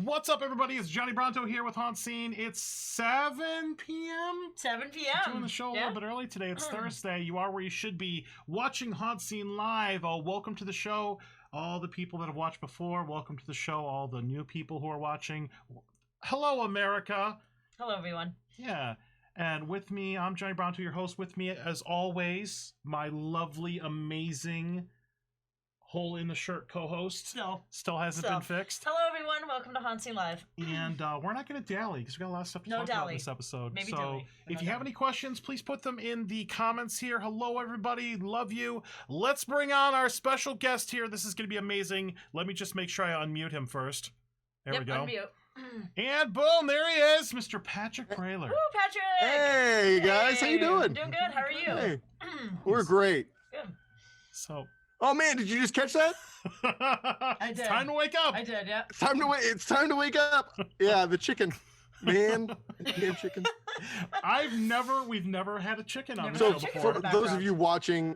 What's up, everybody? It's Johnny Bronto here with HauntScene. It's 7 p.m. 7 p.m. We're doing the show a little bit early today. It's Thursday. You are where you should be, watching HauntScene live. Welcome to the show. All the people that have watched before, welcome to the show. All the new people who are watching. Hello, America. Hello, everyone. Yeah. And with me, I'm Johnny Bronto, your host. With me, as always, my lovely, amazing hole in the shirt co-host. Still hasn't been fixed. Hello, everyone. Welcome to HauntScene Live. And we're not going to dally because we got a lot of stuff to talk about in this episode. Maybe so if you have any questions, please put them in the comments here. Hello, everybody. Love you. Let's bring on our special guest here. This is going to be amazing. Let me just make sure I unmute him first. There we go. Unmute. And boom, there he is, Mr. Patrick Braillard. Woo, Patrick! Hey, guys. How you doing? Doing good. How are you? Hey. We're great. Good. So... Oh, man, did you just catch that? I did. It's time to wake up. I did, yeah. It's time to wake up. Yeah, the chicken. Man, damn chicken. We've never had a chicken on the So show before. for those of you watching,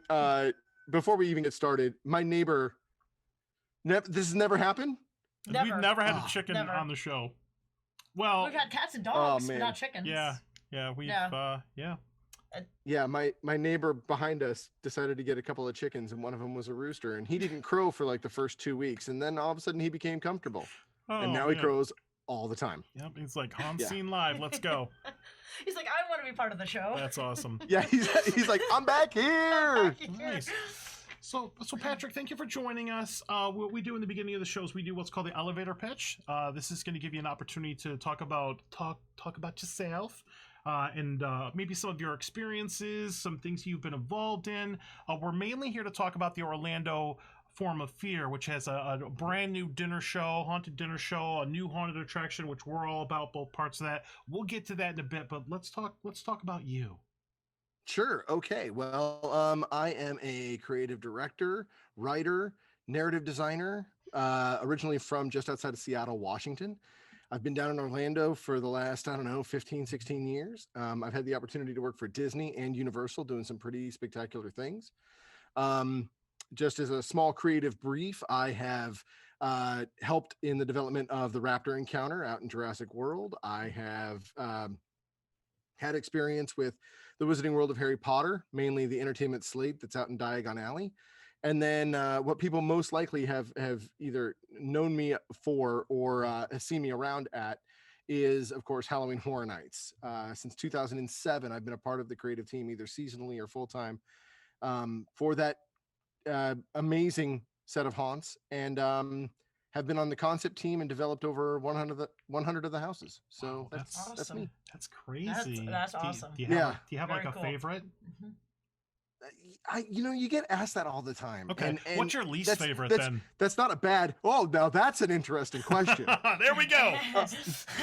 before we even get started, my neighbor, this has never happened? Never. We've never had a chicken on the show. Well, we've had cats and dogs, but not chickens. Yeah, my neighbor behind us decided to get a couple of chickens, and one of them was a rooster, and he didn't crow for like the first 2 weeks, and then all of a sudden he became comfortable, and now he crows all the time. Yep, he's like, HauntScene Live, let's go. He's like, I want to be part of the show. That's awesome. Yeah, he's like, I'm back here. Nice. So Patrick, thank you for joining us. What we do in the beginning of the shows, we do what's called the elevator pitch. This is going to give you an opportunity to talk about yourself. And maybe some of your experiences, some things you've been involved in. We're mainly here to talk about the Orlando Form of Fear, which has a brand new dinner show, haunted dinner show, a new haunted attraction, which we're all about, both parts of that. We'll get to that in a bit, but let's talk about you. Sure. Okay. Well, I am a creative director, writer, narrative designer, originally from just outside of Seattle, Washington. I've been down in Orlando for the last, 15, 16 years. I've had the opportunity to work for Disney and Universal doing some pretty spectacular things. Just as a small creative brief, I have helped in the development of the Raptor Encounter out in Jurassic World. I have had experience with the Wizarding World of Harry Potter, mainly the entertainment slate that's out in Diagon Alley. And then what people most likely have either known me for or have seen me around at is, of course, Halloween Horror Nights. Since 2007, I've been a part of the creative team, either seasonally or full-time, for that amazing set of haunts, and have been on the concept team and developed over 100 of the houses. So wow, that's awesome. That's me. That's crazy. That's awesome. Do you have Very like cool. a favorite? Mm-hmm. You get asked that all the time. Okay. And what's your least favorite then? That's not a bad. Oh, now that's an interesting question. There we go.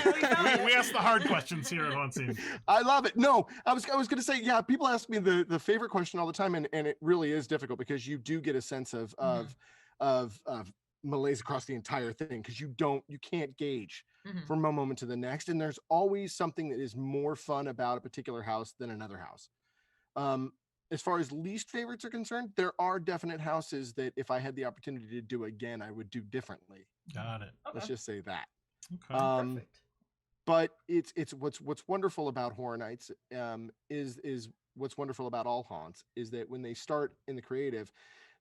we we ask the hard questions here at HauntScene. I love it. No, I was going to say, yeah, people ask me the favorite question all the time, and it really is difficult because you do get a sense of malaise across the entire thing, because you can't gauge from one moment to the next, and there's always something that is more fun about a particular house than another house. As far as least favorites are concerned, there are definite houses that if I had the opportunity to do again, I would do differently. Got it. Okay. Let's just say that. Okay. Perfect. But it's what's wonderful about Horror Nights is what's wonderful about all haunts is that when they start in the creative,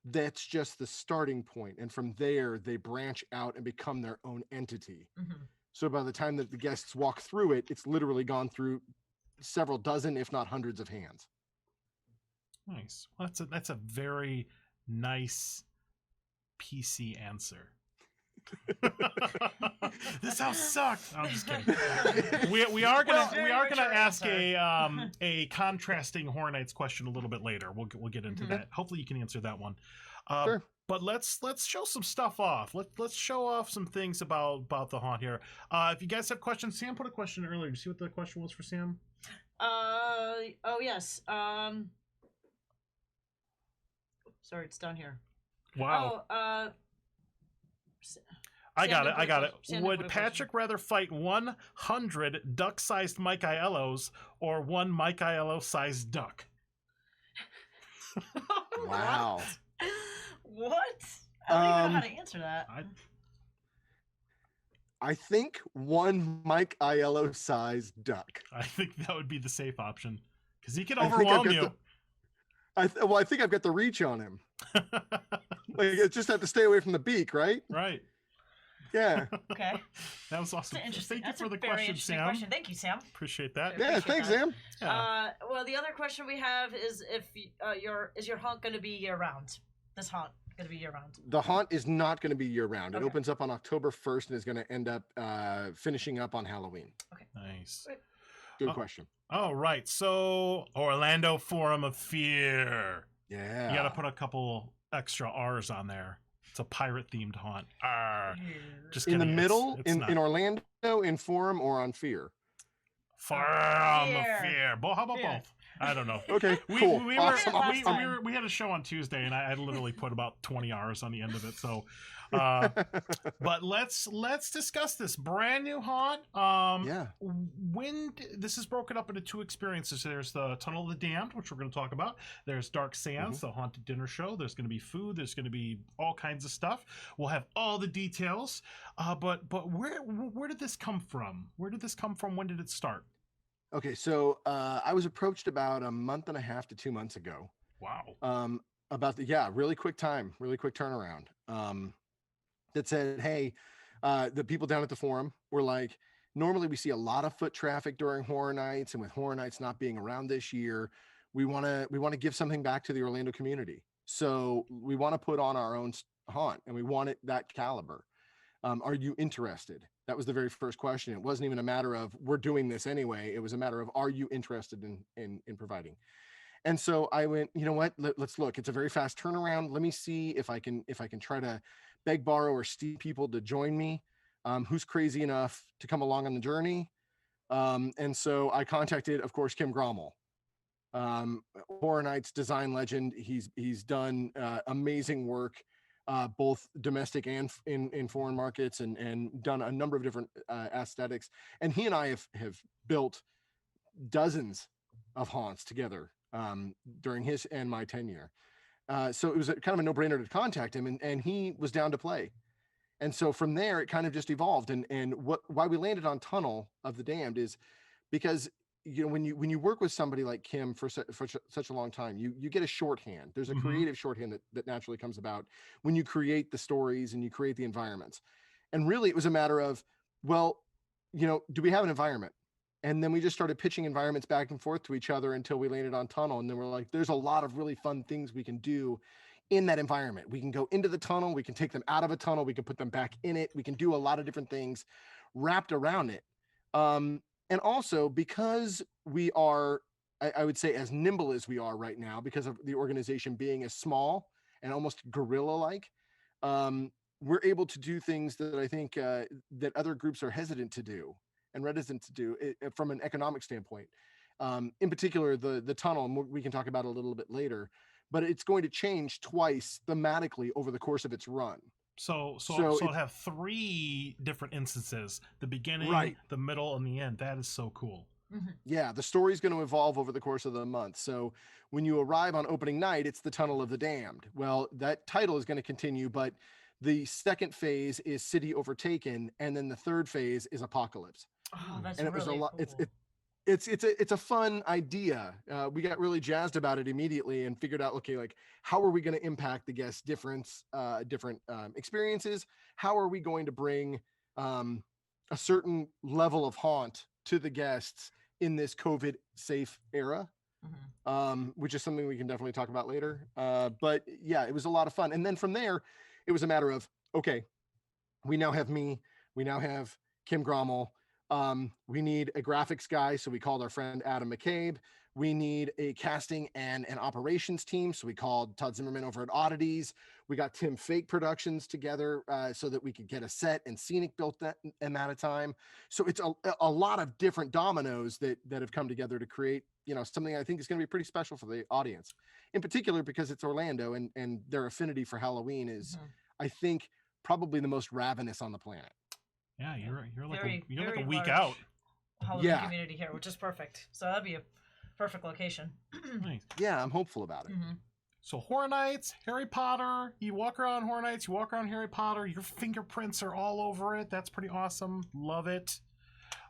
that's just the starting point, and from there they branch out and become their own entity. So by the time that the guests walk through it, it's literally gone through several dozen, if not hundreds, of hands. Nice. Well, that's a very nice PC answer. This house sucked. I'm just kidding. We are gonna ask a contrasting Horror Nights question a little bit later. We'll get into that. Hopefully you can answer that one. Sure. But let's show some stuff off. Let's show off some things about the haunt here. If you guys have questions, Sam put a question earlier. Did you see what the question was for Sam? Oh yes. Sorry, it's down here. Wow. Oh, I got it. Sam, Would Patrick rather fight 100 duck-sized Mike Aiellos or one Mike Aiello-sized duck? Wow. What? I don't even know how to answer that. I think one Mike Aiello size duck. I think that would be the safe option because he can I think I've overwhelm got you. I think I've got the reach on him. Like, I just have to stay away from the beak, right? Right. Yeah. Okay. That was awesome. That's interesting. Thank you That's for a the very question, interesting Sam. question. Thank you, Sam. Appreciate that. Yeah, Appreciate thanks, that. Sam. Yeah. Well, the other question we have is if is your haunt going to be year round? This haunt going to be year round? The haunt is not going to be year round. It Okay. opens up on October 1st and is going to end up finishing up on Halloween. Nice. Good question. All right. So Orlando Forum of Fear. Yeah. You got to put a couple extra R's on there. It's a pirate themed haunt. R. Just in the kidding. middle, it's not. in Orlando, in Forum, or on Fear? Forum of Fear. Fear. Well, how about Yeah. both? I don't know. Okay, cool. Awesome. We had a show on Tuesday, and I literally put about 20 hours on the end of it. So, but let's discuss this brand new haunt. Yeah. This is broken up into two experiences. There's the Tunnel of the Damned, which we're going to talk about. There's Dark Seance, the haunted dinner show. There's going to be food. There's going to be all kinds of stuff. We'll have all the details. But where did this come from? Where did this come from? When did it start? Okay, so I was approached about a month and a half to 2 months ago. Wow. About really quick turnaround. That said, hey, the people down at the forum were like, normally we see a lot of foot traffic during horror nights, and with horror nights not being around this year, we want to give something back to the Orlando community. So we want to put on our own haunt, and we want it that caliber. Are you interested? That was the very first question. It wasn't even a matter of we're doing this anyway. It was a matter of, are you interested in providing? And so I went, you know what, let's look. It's a very fast turnaround. Let me see if I can try to beg, borrow, or steal people to join me. Who's crazy enough to come along on the journey? And so I contacted, of course, Kim Grommel, Horror Nights design legend. He's done amazing work, both domestic and in foreign markets, and done a number of different aesthetics. And he and I have built dozens of haunts together during his and my tenure. So it was kind of a no-brainer to contact him, and he was down to play. And so from there, it kind of just evolved. And why we landed on Tunnel of the Damned is because, you know, when you work with somebody like Kim for such a long time, you get a shorthand. There's a creative shorthand that naturally comes about when you create the stories and you create the environments. And really, it was a matter of, well, you know, do we have an environment? And then we just started pitching environments back and forth to each other until we landed on Tunnel. And then we're like, there's a lot of really fun things we can do in that environment. We can go into the tunnel, we can take them out of a tunnel, we can put them back in it. We can do a lot of different things wrapped around it. And also because we are, I would say, as nimble as we are right now, because of the organization being as small and almost guerrilla-like, we're able to do things that I think that other groups are hesitant to do and reticent to do from an economic standpoint. In particular, the tunnel, and we can talk about it a little bit later, but it's going to change twice thematically over the course of its run. So it'll have three different instances: the beginning, right, the middle, and the end. That is so cool. Yeah, the story's going to evolve over the course of the month. So when you arrive on opening night, it's the Tunnel of the Damned. Well, that title is going to continue, but the second phase is City Overtaken, and then the third phase is Apocalypse. Oh, that's and it really was a lot. Cool. It's a fun idea. We got really jazzed about it immediately and figured out, okay, like, how are we going to impact the guests' different experiences? How are we going to bring a certain level of haunt to the guests in this COVID safe era? Which is something we can definitely talk about later. But yeah, it was a lot of fun. And then from there, it was a matter of, okay, we now have me, we now have Kim Grommel. We need a graphics guy, so we called our friend Adam McCabe. We need a casting and an operations team, so we called Todd Zimmerman over at Oddities. We got Tim Fake Productions together so that we could get a set and scenic built in that time. So it's a lot of different dominoes that have come together to create, you know, something I think is going to be pretty special for the audience, in particular because it's Orlando and their affinity for Halloween is, I think, probably the most ravenous on the planet. Yeah, you're like very a week large out. Halloween community here, which is perfect. So that'd be a perfect location. Nice. Yeah, I'm hopeful about it. So Horror Nights, Harry Potter, you walk around Horror Nights, you walk around Harry Potter, your fingerprints are all over it. That's pretty awesome. Love it.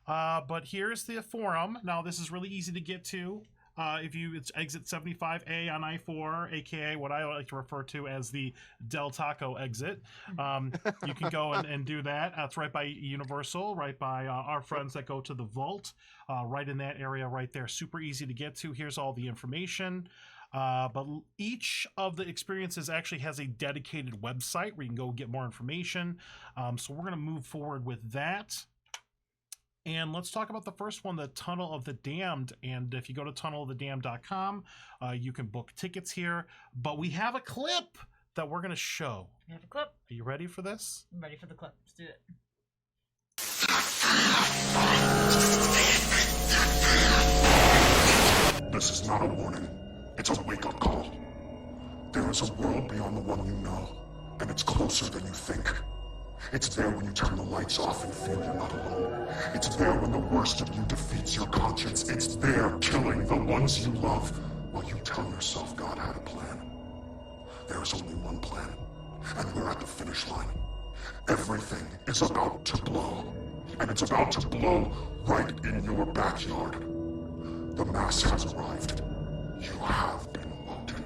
But here's the forum. Now, this is really easy to get to. It's exit 75A on I-4, aka what I like to refer to as the Del Taco exit. You can go and do that. It's right by Universal, right by our friends that go to the Vault, right in that area right there. Super easy to get to. Here's all the information. But each of the experiences actually has a dedicated website where you can go get more information. So we're going to move forward with that. And let's talk about the first one, the Tunnel of the Damned. And if you go to tunnelofthedamned.com, you can book tickets here. But we have a clip that we're going to show. We have a clip. Are you ready for this? I'm ready for the clip. Let's do it. This is not a warning. It's a wake-up call. There is a world beyond the one you know, and it's closer than you think. It's there when you turn the lights off and feel you're not alone. It's there when the worst of you defeats your conscience. It's there killing the ones you love while you tell yourself God had a plan. There is only one plan, and we're at the finish line. Everything is about to blow, and it's about to blow right in your backyard. The mass has arrived. You have been woken.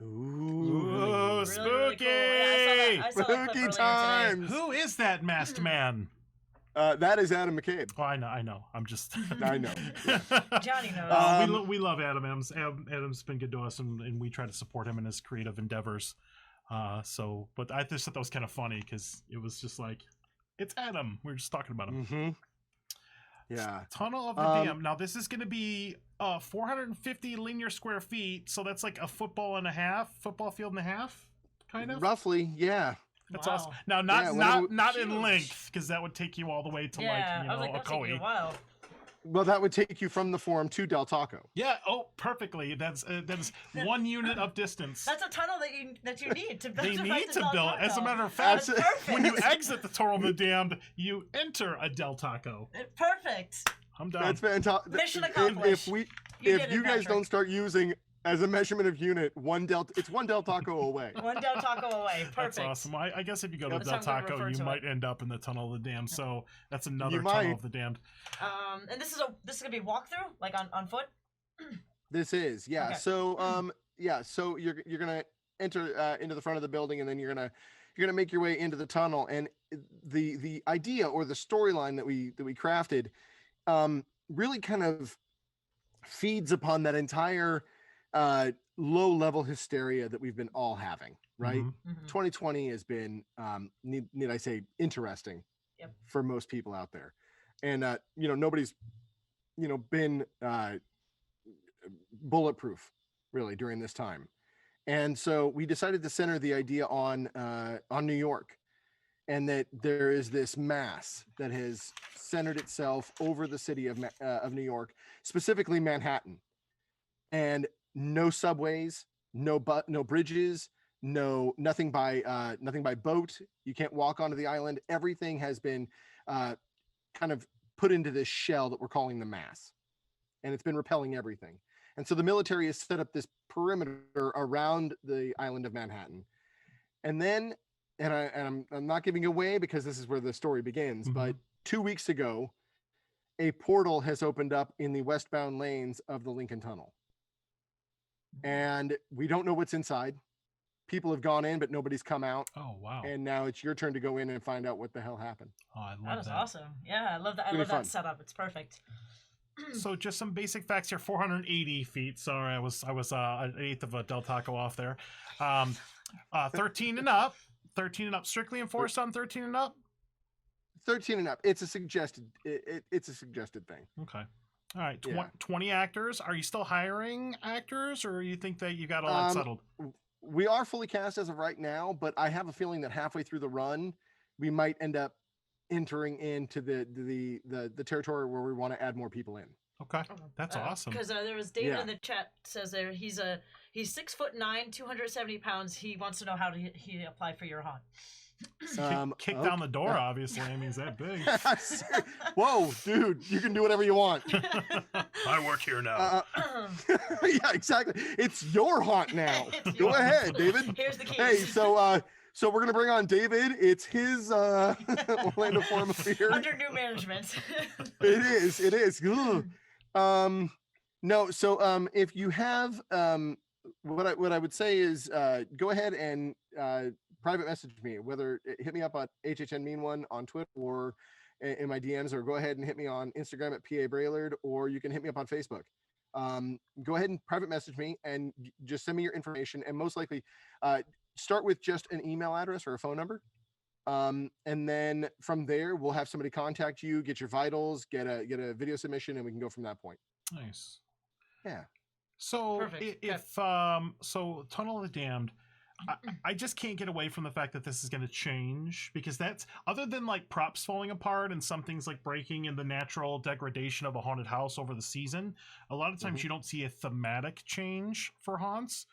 Ooh, spooky! Really cool. Yeah, I saw that clip Spooky earlier time. today. Who is that masked man? That is Adam McCabe. Oh, I know. I'm just. I know. Johnny knows. We love Adam. Adam's been good to us, and we try to support him in his creative endeavors. But I just thought that was kind of funny because it was just like, it's Adam. We are just talking about him. Mm-hmm. Yeah. Tunnel of the Dam. Now this is going to be 450 linear square feet, so that's like a football field and a half, kind of. Roughly, yeah. That's Wow. awesome. Now, not in Huge. length, because that would take you all the way to Yeah, I was a like, that's taking Koi. a while. Well, that would take you from the forum to Del Taco. Yeah. Oh, perfectly. That's 1 unit of distance. That's a tunnel that you need to build. They to need fight the to Del build. As a Taco. matter of fact, That's perfect. when you exit the Tunnel of the Damned, you enter a Del Taco. Perfect. I'm done. That's fantastic. Mission accomplished. If did it, you guys Patrick. don't start using as a measurement of unit, it's one Del Taco away. One Del Taco away. Perfect. That's awesome. I guess if you go to That's Del how I'm gonna Taco, refer you to might end up in the Tunnel of the Damned. So that's another You Tunnel might. of the Damned. And this is gonna be walkthrough, like on foot. This is, yeah. Okay. So so you're gonna enter into the front of the building, and then you're gonna make your way into the tunnel. And the idea or the storyline that we crafted really kind of feeds upon that entire low level hysteria that we've been all having, right? Mhm. 2020 has been need I say interesting. Yep. For most people out there, and nobody's been bulletproof really during this time. And so we decided to center the idea on New York, and that there is this mass that has centered itself over the city of New York, specifically Manhattan, and no subways, no bridges, nothing by boat. You can't walk onto the island. Everything has been kind of put into this shell that we're calling the mass, and it's been repelling everything. And so the military has set up this perimeter around the island of Manhattan. And then, I'm not giving away because this is where the story begins, but 2 weeks ago, a portal has opened up in the westbound lanes of the Lincoln Tunnel. And we don't know what's inside. People have gone in, but nobody's come out. Oh, wow. And now it's your turn to go in and find out what the hell happened. Oh, I love That was that. awesome. Yeah, I love that. I Really love fun. that setup. It's perfect. So just some basic facts here. 480 feet. Sorry, I was an eighth of a Del Taco off there. 13 and up. 13 and up. Strictly enforced on 13 and up. 13 and up. It's a suggested. It's a suggested thing. Okay. All right. Yeah. 20 actors. Are you still hiring actors, or you think that you got all that settled? We are fully cast as of right now, but I have a feeling that halfway through the run, we might end up entering into the territory where we want to add more people in. Okay, that's awesome. Because there was David Yeah. in the chat says there he's He's 6'9", 270 pounds. He wants to know how he apply for your haunt. Kick down the door, obviously. I mean, is that big? Whoa, dude, you can do whatever you want. I work here now. Yeah, exactly. It's your haunt now. Go ahead, David. Here's the keys. Hey, so we're gonna bring on David. It's his Orlando Forum of Fear. Under new management. It is. Ugh. No, so if you have what I would say is go ahead and private message me, whether hit me up on HHN Mean One on Twitter or in my DMs, or go ahead and hit me on Instagram at PA Braillard, or you can hit me up on Facebook. Go ahead and private message me and just send me your information, and most likely start with just an email address or a phone number. And then from there, we'll have somebody contact you, get your vitals, get a video submission, and we can go from that point. Nice. Yeah. So Perfect. so Tunnel of the Damned, I just can't get away from the fact that this is going to change, because that's, other than like props falling apart and some things like breaking and the natural degradation of a haunted house over the season, a lot of times you don't see a thematic change for haunts.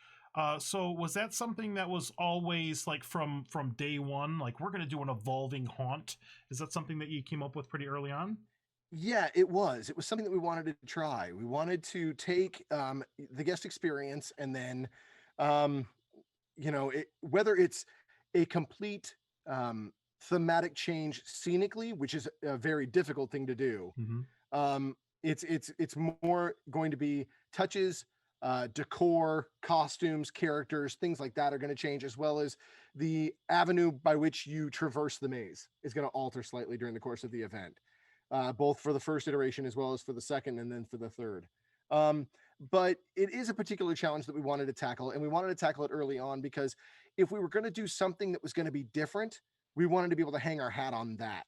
So was that something that was always like from day one, like we're going to do an evolving haunt? Is that something that you came up with pretty early on? Yeah, it was something that we wanted to try. We wanted to take the guest experience and then whether it's a complete thematic change scenically, which is a very difficult thing to do. It's more going to be touches, decor, costumes, characters, things like that are going to change, as well as the avenue by which you traverse the maze is going to alter slightly during the course of the event, both for the first iteration as well as for the second and then for the third. But it is a particular challenge that we wanted to tackle, and we wanted to tackle it early on because if we were going to do something that was going to be different, we wanted to be able to hang our hat on that.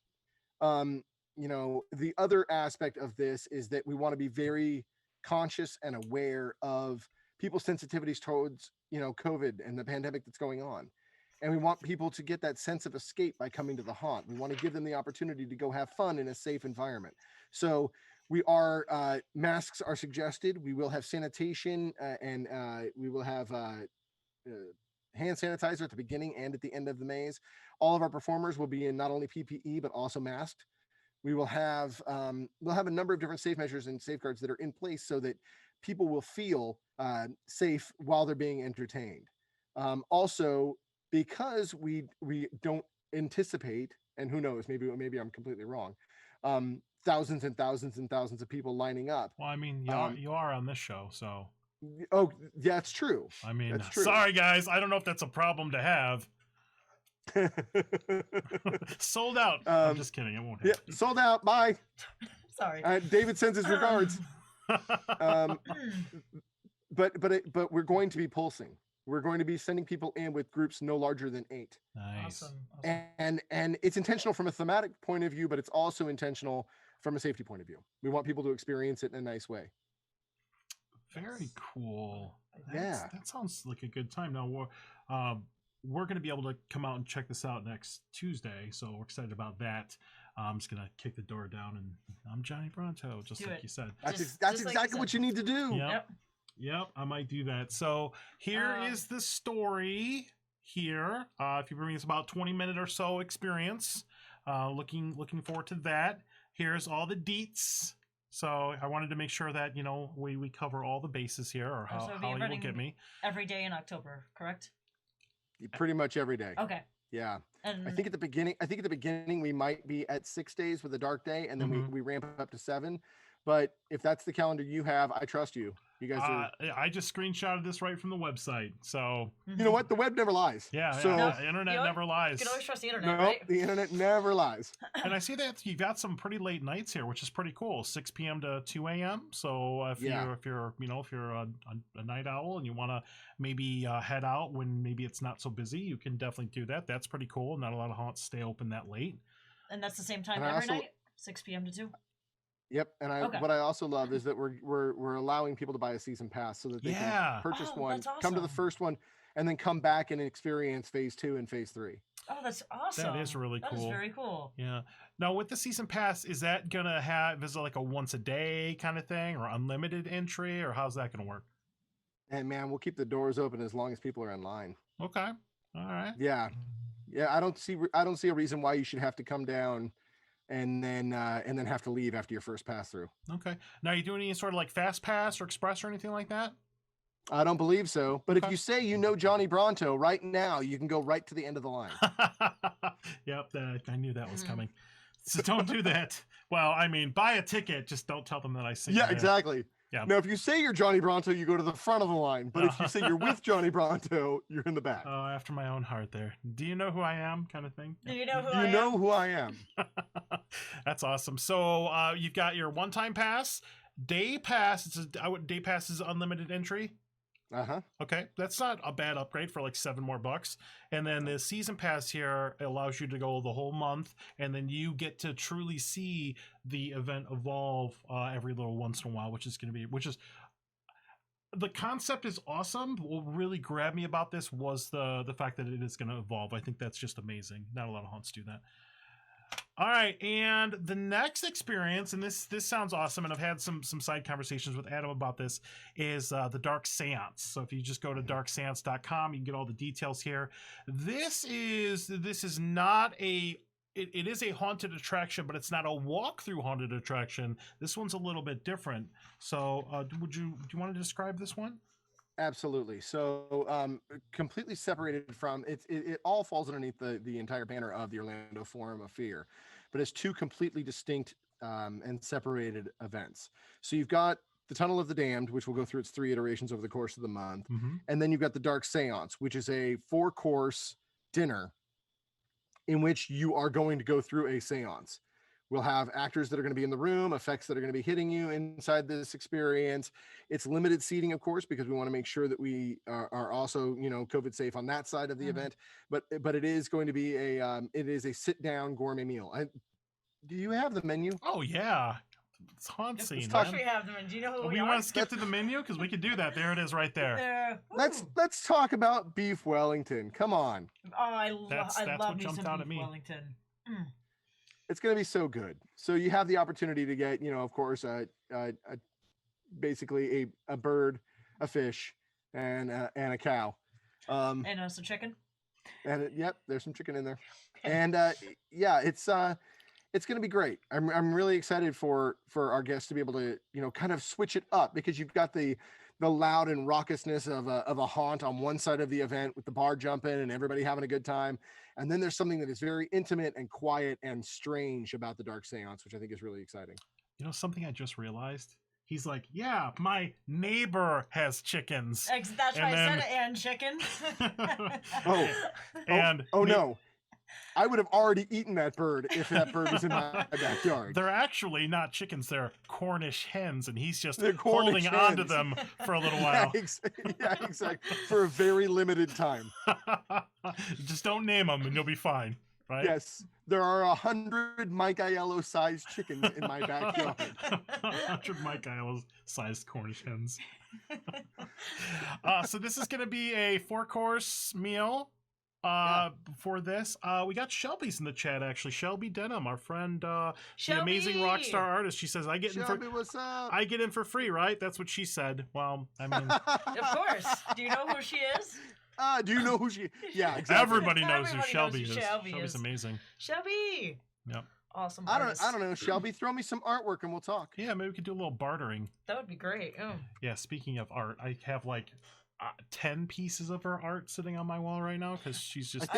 The other aspect of this is that we want to be very conscious and aware of people's sensitivities towards, COVID and the pandemic that's going on. And we want people to get that sense of escape by coming to the haunt. We want to give them the opportunity to go have fun in a safe environment. So we are, masks are suggested. We will have sanitation and we will have hand sanitizer at the beginning and at the end of the maze. All of our performers will be in not only PPE, but also masked. We will have, we'll have a number of different safe measures and safeguards that are in place so that people will feel safe while they're being entertained. Also, because we don't anticipate, and who knows, maybe I'm completely wrong, thousands and thousands and thousands of people lining up. Well, I mean, you are on this show, so. Oh, yeah, it's true. I mean, that's true. Sorry guys, I don't know if that's a problem to have. Sold out. I'm just kidding. It won't happen. Yeah, sold out. Bye. Sorry. David sends his regards. But we're going to be pulsing. We're going to be sending people in with groups no larger than 8. Nice. Awesome. And it's intentional from a thematic point of view, but it's also intentional from a safety point of view. We want people to experience it in a nice way. Very cool. Yeah. That sounds like a good time. Now we're going to be able to come out and check this out next Tuesday, so we're excited about that. I'm just going to kick the door down, and I'm Johnny Bronto, just like you said. That's just exactly what you need to do. Yep, I might do that. So here is the story here. If you bring us about 20-minute or so experience, looking forward to that. Here's all the deets. So I wanted to make sure that, we cover all the bases here, or how you will get me. Every day in October, correct? Pretty much every day. Okay. Yeah. And I think at the beginning we might be at 6 days with a dark day, and then we ramp up to 7. But if that's the calendar you have, I trust you. You guys are... I just screenshotted this right from the website. So you know what? The web never lies. Yeah. So the internet never lies. You can always trust the internet, no, right? The internet never lies. And I see that you've got some pretty late nights here, which is pretty cool. 6 p.m. to 2 a.m. So if you're a night owl and you want to maybe head out when maybe it's not so busy, you can definitely do that. That's pretty cool. Not a lot of haunts stay open that late. And that's the same time every night, 6 p.m. to 2. Yep, and what I also love is that we're allowing people to buy a season pass so that they can purchase one, come to the first one, and then come back and experience phase 2 and phase 3. Oh, that's awesome! That is really cool. That is very cool. Yeah. Now with the season pass, is that gonna is it like a once a day kind of thing, or unlimited entry, or how's that gonna work? And man, we'll keep the doors open as long as people are in line. Okay. All right. Yeah. I don't see a reason why you should have to come down and then have to leave after your first pass through. Okay. Now, you doing any sort of like fast pass or express or anything like that? I don't believe so. But Okay. if you say you know Johnny Bronto right now, you can go right to the end of the line. Yep. I knew that was coming. So don't do that. Well, I mean, buy a ticket. Just don't tell them that I sent you Yeah, there. exactly. Yeah. Now, if you say you're Johnny Bronto, you go to the front of the line. But if you say you're with Johnny Bronto, you're in the back. Oh, after my own heart there. Do you know who I am? Kind of thing. Do you know who Do I you am? know who I am? That's awesome. So you've got your one-time pass, day pass. Day pass is unlimited entry. Uh-huh. Okay, that's not a bad upgrade for like $7 more. And then the season pass here allows you to go the whole month, and then you get to truly see the event evolve every little once in a while, which is the concept is awesome. What really grabbed me about this was the fact that it is going to evolve. I think that's just amazing. Not a lot of haunts do that. All right, and the next experience, and this sounds awesome, and I've had some side conversations with Adam about this, is the Dark Seance. So if you just go to darkseance.com, you can get all the details here. This is not it is a haunted attraction, but it's not a walkthrough haunted attraction. This one's a little bit different. So do you want to describe this one? Absolutely. So completely separated from it all falls underneath the entire banner of the Orlando Forum of Fear, but it's two completely distinct and separated events. So you've got the Tunnel of the Damned, which will go through its 3 iterations over the course of the month. Mm-hmm. And then you've got the Dark Seance, which is a 4-course dinner in which you are going to go through a seance. We'll have actors that are going to be in the room, effects that are going to be hitting you inside this experience. It's limited seating, of course, because we want to make sure that we are also, COVID safe on that side of the event. But it is going to be a sit down gourmet meal. Do you have the menu? Oh yeah, it's HauntScene. Of course we have them. And do you know who we are? Want to skip to the menu because we could do that. There it is, right there. Let's talk about beef Wellington. Come on. Oh, I That's love what me jumped some out at beef me. Wellington. It's going to be so good. So you have the opportunity to get, of course, basically a bird, a fish, and a cow. And some chicken. And yep, there's some chicken in there. And it's going to be great. I'm really excited for our guests to be able to, kind of switch it up, because you've got the loud and raucousness of a haunt on one side of the event with the bar jumping and everybody having a good time. And then there's something that is very intimate and quiet and strange about the Dark Seance, which I think is really exciting. Something I just realized? He's like, yeah, my neighbor has chickens. That's why I said it, and chicken. No. I would have already eaten that bird if that bird was in my backyard. They're actually not chickens. They're Cornish hens, and he's just Cornish holding hens. onto them for a little while. Yeah, exactly. For a very limited time. Just don't name them, and you'll be fine, right? Yes. There are 100 Mike Aiello-sized chickens in my backyard. 100 Mike Aiello-sized Cornish hens. So this is going to be a 4-course meal. For this, we got Shelby's in the chat. Actually, Shelby Denham, our friend, the amazing rock star artist. She says, Shelby, what's up? I get in for free, right? That's what she said. Well, I mean, of course. Do you know who she is? Do you know who she? Yeah, exactly. Everybody knows who Shelby is. Shelby's Shelby's amazing. Shelby. Yep. Awesome. I don't know, Shelby. Throw me some artwork and we'll talk. Yeah, maybe we could do a little bartering. That would be great. Oh. Yeah. Speaking of art, I have like 10 pieces of her art sitting on my wall right now because she's just.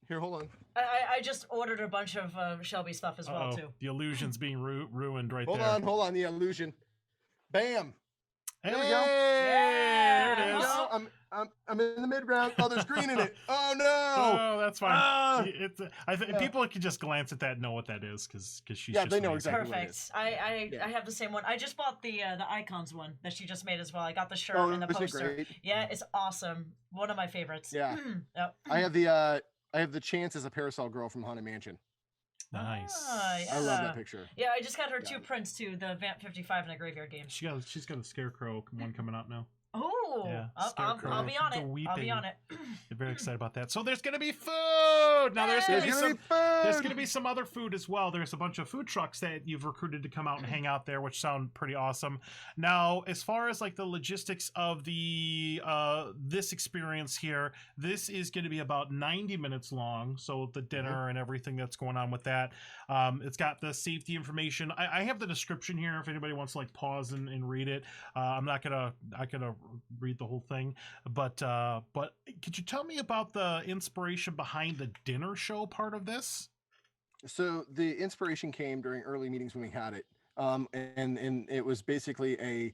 Here, hold on. I just ordered a bunch of Shelby stuff as well too. The illusion's being ruined right there. Hold on. The illusion. Bam. There we go. Yeah. There it is. No, I'm in the mid round. Oh, there's green in it. Oh no. Oh, that's fine. I think people can just glance at that and know what that is because she's. Yeah, just they know amazing. exactly. Perfect. I have the same one. I just bought the icons one that she just made as well. I got the shirt and the poster. Great? Yeah, it's awesome. One of my favorites. Yeah. Yep. I have the Chance as a parasol girl from Haunted Mansion. Nice. Yeah. I love that picture. Yeah, I just got her 2 prints too, the Vamp 55 and a Graveyard game. She's got a Scarecrow one coming out now. Oh, Ooh, Yeah, I'll Scarecrow, be on the it. I'll weeping. be on it. You're very excited about that. So there's going to be food. Now there's going to be some. There's going to be some other food as well. There's a bunch of food trucks that you've recruited to come out and hang out there, which sound pretty awesome. Now, as far as like the logistics of the this experience here, this is going to be about 90 minutes long. So the dinner and everything that's going on with that. It's got the safety information. I have the description here if anybody wants to like pause and read it. I'm not gonna read the whole thing, but could you tell me about the inspiration behind the dinner show part of this? So the inspiration came during early meetings when we had it, and it was basically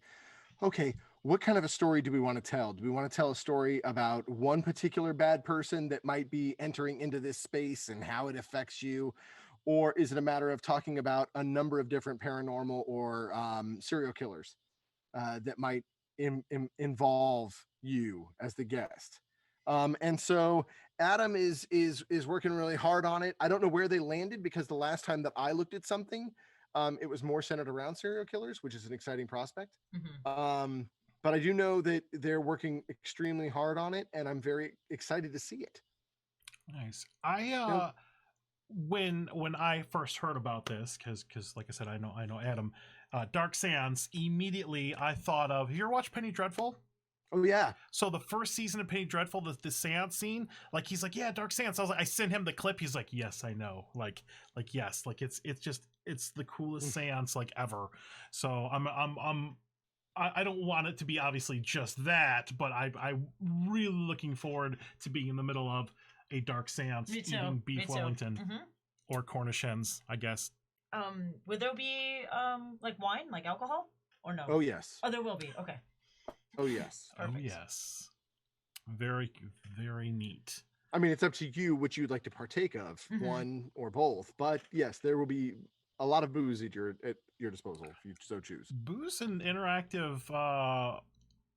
okay, what kind of a story do we want to tell? Do we want to tell a story about one particular bad person that might be entering into this space and how it affects you? Or is it a matter of talking about a number of different paranormal or serial killers that might involve you as the guest? And so Adam is working really hard on it. I don't know where they landed because the last time that I looked at something, it was more centered around serial killers, which is an exciting prospect. But I do know that they're working extremely hard on it, and I'm very excited to see it. Nice. When I first heard about this, because like I said, I know Adam, Dark Seance, immediately I thought of, have you ever watched Penny Dreadful? Oh yeah. So the first season of Penny Dreadful, the seance scene, like he's like, yeah, Dark Seance. I was like, I sent him the clip. He's like, yes, I know. Like yes, like it's the coolest seance like ever. So I don't want it to be obviously just that, but I'm really looking forward to being in the middle of a Dark Seance eating beef Wellington or Cornish hens, I guess. Would there be like wine, like alcohol, or no? Oh yes. Oh, there will be. Okay. Oh yes. Perfect. Oh yes. Very, very neat. I mean, it's up to you what you'd like to partake of, one or both. But yes, there will be a lot of booze at your disposal if you so choose. Booze and interactive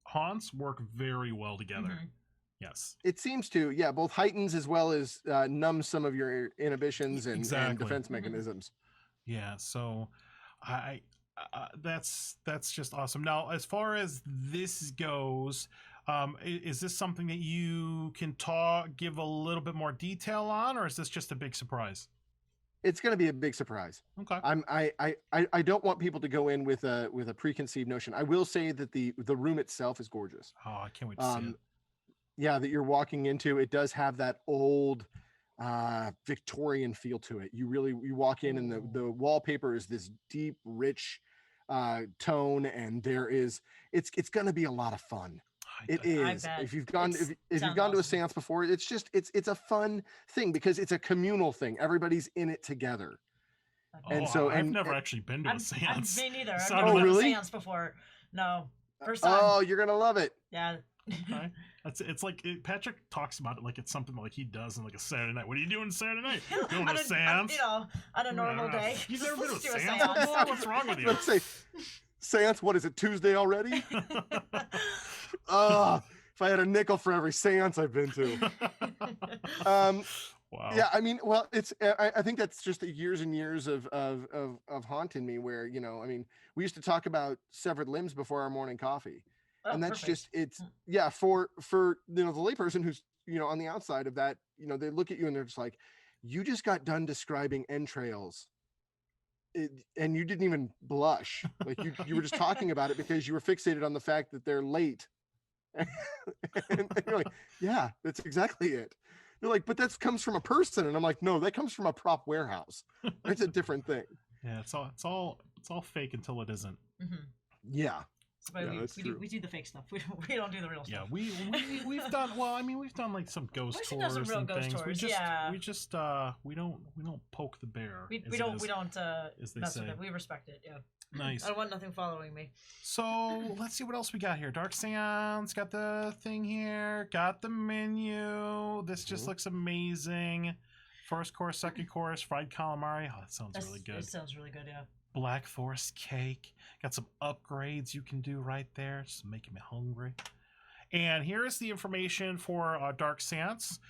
haunts work very well together. Yes. It seems to, yeah, both heightens as well as numbs some of your inhibitions and defense mechanisms. Yeah, so that's just awesome. Now, as far as this goes, is this something that you can give a little bit more detail on, or is this just a big surprise? It's going to be a big surprise. Okay. I don't want people to go in with a preconceived notion. I will say that the room itself is gorgeous. Oh, I can't wait to see it. Yeah, that you're walking into, it does have that old Victorian feel to it. You walk in and the wallpaper is this deep, rich tone, and it's going to be a lot of fun. It is. If you've gone to a seance before, it's a fun thing because it's a communal thing. Everybody's in it together. And so I've never actually been to a seance. Me neither. I've never been to a seance before. No. First time. Oh, you're gonna love it. Yeah. Okay. It's like Patrick talks about it like it's something like he does on like a Saturday night. What are you doing Saturday night? Doing a seance? On a normal day. You've never been to a seance before? What's wrong with you? Let's say seance. What is it? Tuesday already? If I had a nickel for every seance I've been to. Wow. Yeah, I mean, well, I think that's just the years and years of haunting me where, I mean, we used to talk about severed limbs before our morning coffee. Oh, and that's perfect. for the layperson who's, on the outside of that, they look at you and they're just like, you just got done describing entrails. And you didn't even blush. Like you were just talking about it because you were fixated on the fact that they're late. and you're like, yeah, that's exactly it. They're like, but that comes from a person, and I'm like, no, that comes from a prop warehouse. It's a different thing. Yeah, it's all fake until it isn't. Yeah. We do the fake stuff. We don't do the real stuff. Yeah, we've done well. I mean, we've done like some ghost tours some real and ghost things. Tours, We don't poke the bear. We don't as they mess say. with it. We respect it. Yeah. Nice. I don't want nothing following me. So let's see what else we got here. Dark Seance, got the thing here, got the menu. This just looks amazing. First course, second course, fried calamari. Oh, that sounds really good. It sounds really good, yeah. Black Forest cake. Got some upgrades you can do right there. Just making me hungry. And here is the information for Dark Seance.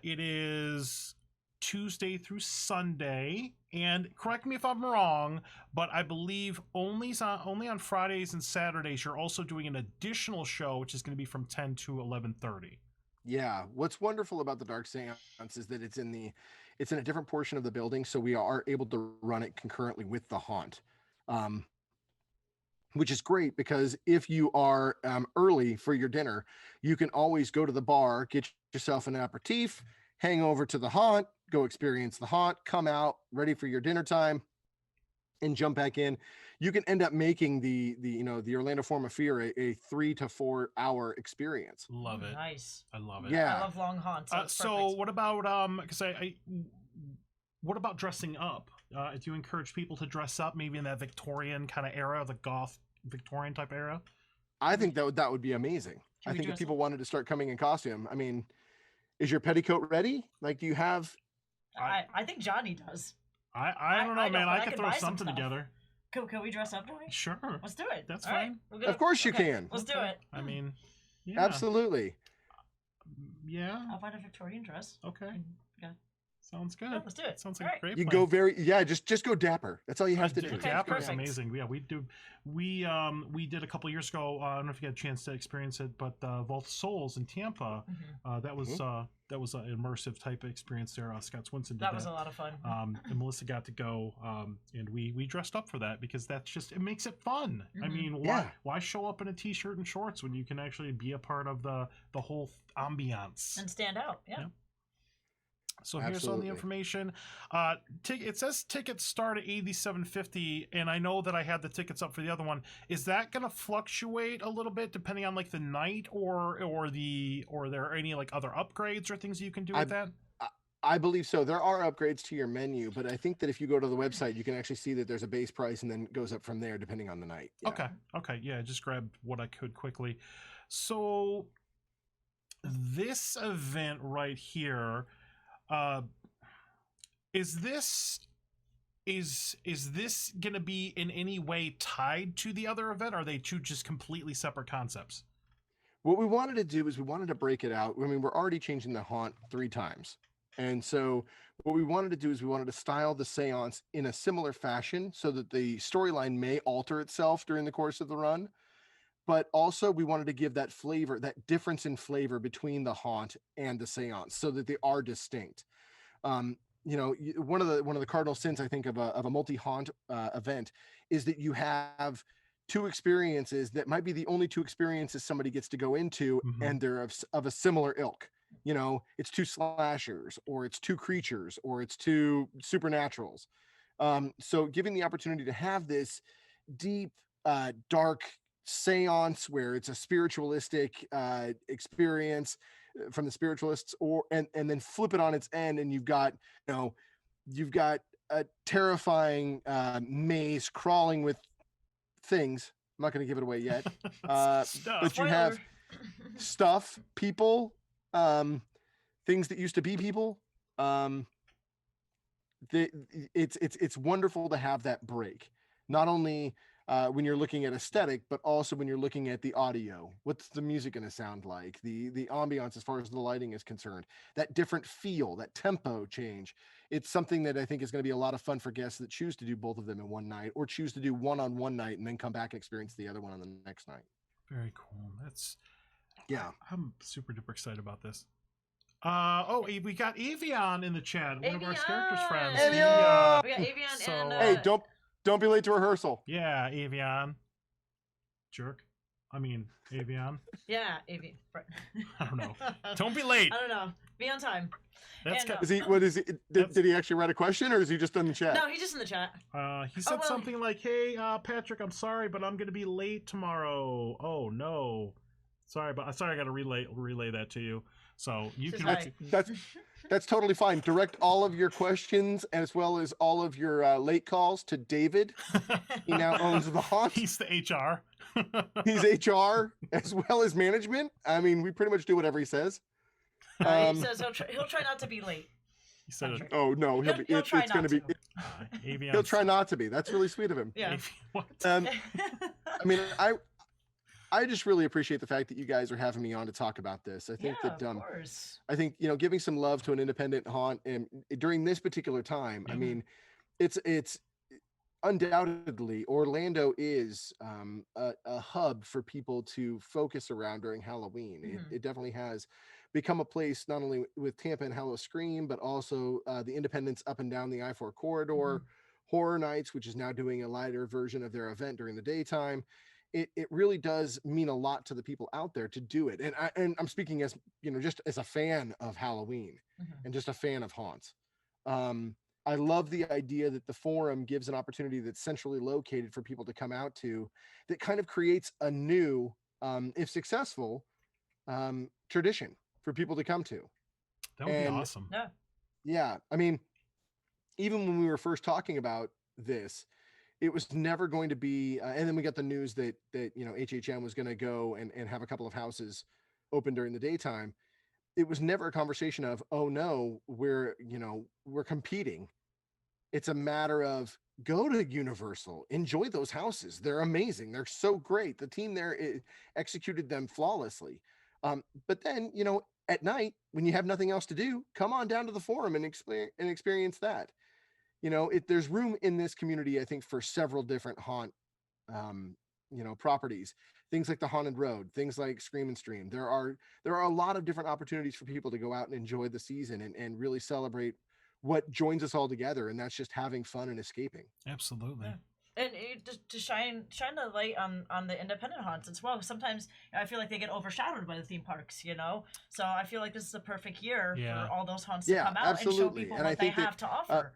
It is Tuesday through Sunday. And correct me if I'm wrong, but I believe only on Fridays and Saturdays you're also doing an additional show, which is going to be from 10 to 11:30. Yeah, what's wonderful about the Dark Seance is that it's in a different portion of the building, so we are able to run it concurrently with the haunt, which is great because if you are early for your dinner, you can always go to the bar, get yourself an aperitif, hang over to the haunt, go experience the haunt, come out ready for your dinner time, and jump back in. You can end up making the Orlando Forum of Fear a 3 to 4 hour experience. Love it. Nice. I love it. Yeah. I love long haunts. So what about what about dressing up? Do you encourage people to dress up maybe in that Victorian kind of era, the goth Victorian type era? I think that would be amazing. I think if people wanted to start coming in costume, I mean, is your petticoat ready? Like, do you have? I think Johnny does. I don't know, man. I could can throw buy some something stuff. together. Can we dress up, Johnny? Sure. Let's do it. That's All fine. Right. Of course you Okay, can. Let's do it. I mean, yeah. Absolutely. Yeah. I'll find a Victorian dress. Okay. Yeah. Sounds good. Yeah, let's do it. Sounds like All right. a great You plan. go just go dapper. That's all you have to do. Okay, Dapper is perfect. amazing. Yeah, we did a couple years ago. I don't know if you had a chance to experience it, but Vault of Souls in Tampa. That was an immersive type of experience there. Scott Swinson did That was a lot of fun. and Melissa got to go, and we dressed up for that because it makes it fun. I mean, why show up in a t-shirt and shorts when you can actually be a part of the whole ambiance And stand out. Yeah. So here's all the information. It says tickets start at $87.50, and I know that I had the tickets up for the other one. Is that going to fluctuate a little bit depending on like the night, or there are any like other upgrades or things you can do with that? I believe so. There are upgrades to your menu, but I think that if you go to the website, you can actually see that there's a base price and then it goes up from there depending on the night. Yeah. Okay. Yeah, just grab what I could quickly. So this event right here. Is this gonna be in any way tied to the other event? Or are they two just completely separate concepts? What we wanted to do is we wanted to break it out. I mean, we're already changing the haunt 3 times. And so what we wanted to do is we wanted to style the seance in a similar fashion so that the storyline may alter itself during the course of the run. But also we wanted to give that flavor, that difference in flavor between the haunt and the seance so that they are distinct. One of the cardinal sins, I think, of a multi-haunt event is that you have 2 experiences that might be the only 2 experiences somebody gets to go into, and they're of a similar ilk. You know, it's 2 slashers, or it's 2 creatures, or it's 2 supernaturals. So giving the opportunity to have this deep, dark seance where it's a spiritualistic experience from the spiritualists, and then flip it on its end, and you've got a terrifying maze crawling with things. I'm not going to give it away yet, but you have stuff, people, things that used to be people. It's wonderful to have that break, not only when you're looking at aesthetic, but also when you're looking at the audio. What's the music going to sound like? The ambiance as far as the lighting is concerned. That different feel, that tempo change. It's something that I think is going to be a lot of fun for guests that choose to do both of them in one night, or choose to do one on one night and then come back and experience the other one on the next night. Very cool. I'm super duper excited about this. We got Avion in the chat, one of our characters friends. We got Avion and hey, don't be late to rehearsal. Yeah, Avion. Jerk. I mean, Avion. Yeah, Avion. I don't know. Don't be late. I don't know. Be on time. That's Is he? What is he? Did he actually write a question, or is he just in the chat? No, he's just in the chat. He said something like, "Hey, Patrick, I'm sorry, but I'm gonna be late tomorrow." Oh no. Sorry, I got to relay that to you. So you can. That's totally fine. Direct all of your questions as well as all of your late calls to David. He now owns the haunt. He's the HR. He's HR as well as management. I mean, we pretty much do whatever he says. He says he'll try not to be late. He said, "Oh no, he'll try it's going to be. He'll try not to be. That's really sweet of him." Yeah. What? I mean, I just really appreciate the fact that you guys are having me on to talk about this. I think Yeah, that of course. I think giving some love to an independent haunt and during this particular time. I Yeah. mean, it's undoubtedly Orlando is a hub for people to focus around during Halloween. It definitely has become a place not only with Tampa and Howl-O-Scream, but also the independents up and down the I-4 corridor, Horror Nights, which is now doing a lighter version of their event during the daytime. It really does mean a lot to the people out there to do it. And I'm speaking as just as a fan of Halloween and just a fan of haunts. I love the idea that the forum gives an opportunity that's centrally located for people to come out to, that kind of creates a new, if successful, tradition for people to come to. That would be awesome. Yeah. Yeah. I mean, even when we were first talking about this, it was never going to be, and then we got the news that HHM was going to go and have a couple of houses open during the daytime. It was never a conversation of, oh no, we're competing. It's a matter of go to Universal, enjoy those houses. They're amazing. They're so great. The team there executed them flawlessly. But then, at night when you have nothing else to do, come on down to the forum and experience that. There's room in this community, I think, for several different haunt, properties, things like the Haunted Road, things like Scream and Stream. There are a lot of different opportunities for people to go out and enjoy the season and really celebrate what joins us all together. And that's just having fun and escaping. Absolutely. Yeah. And to shine the light on the independent haunts as well. Sometimes I feel like they get overshadowed by the theme parks, So I feel like this is a perfect year for all those haunts to come out absolutely. and show people And what they have to offer.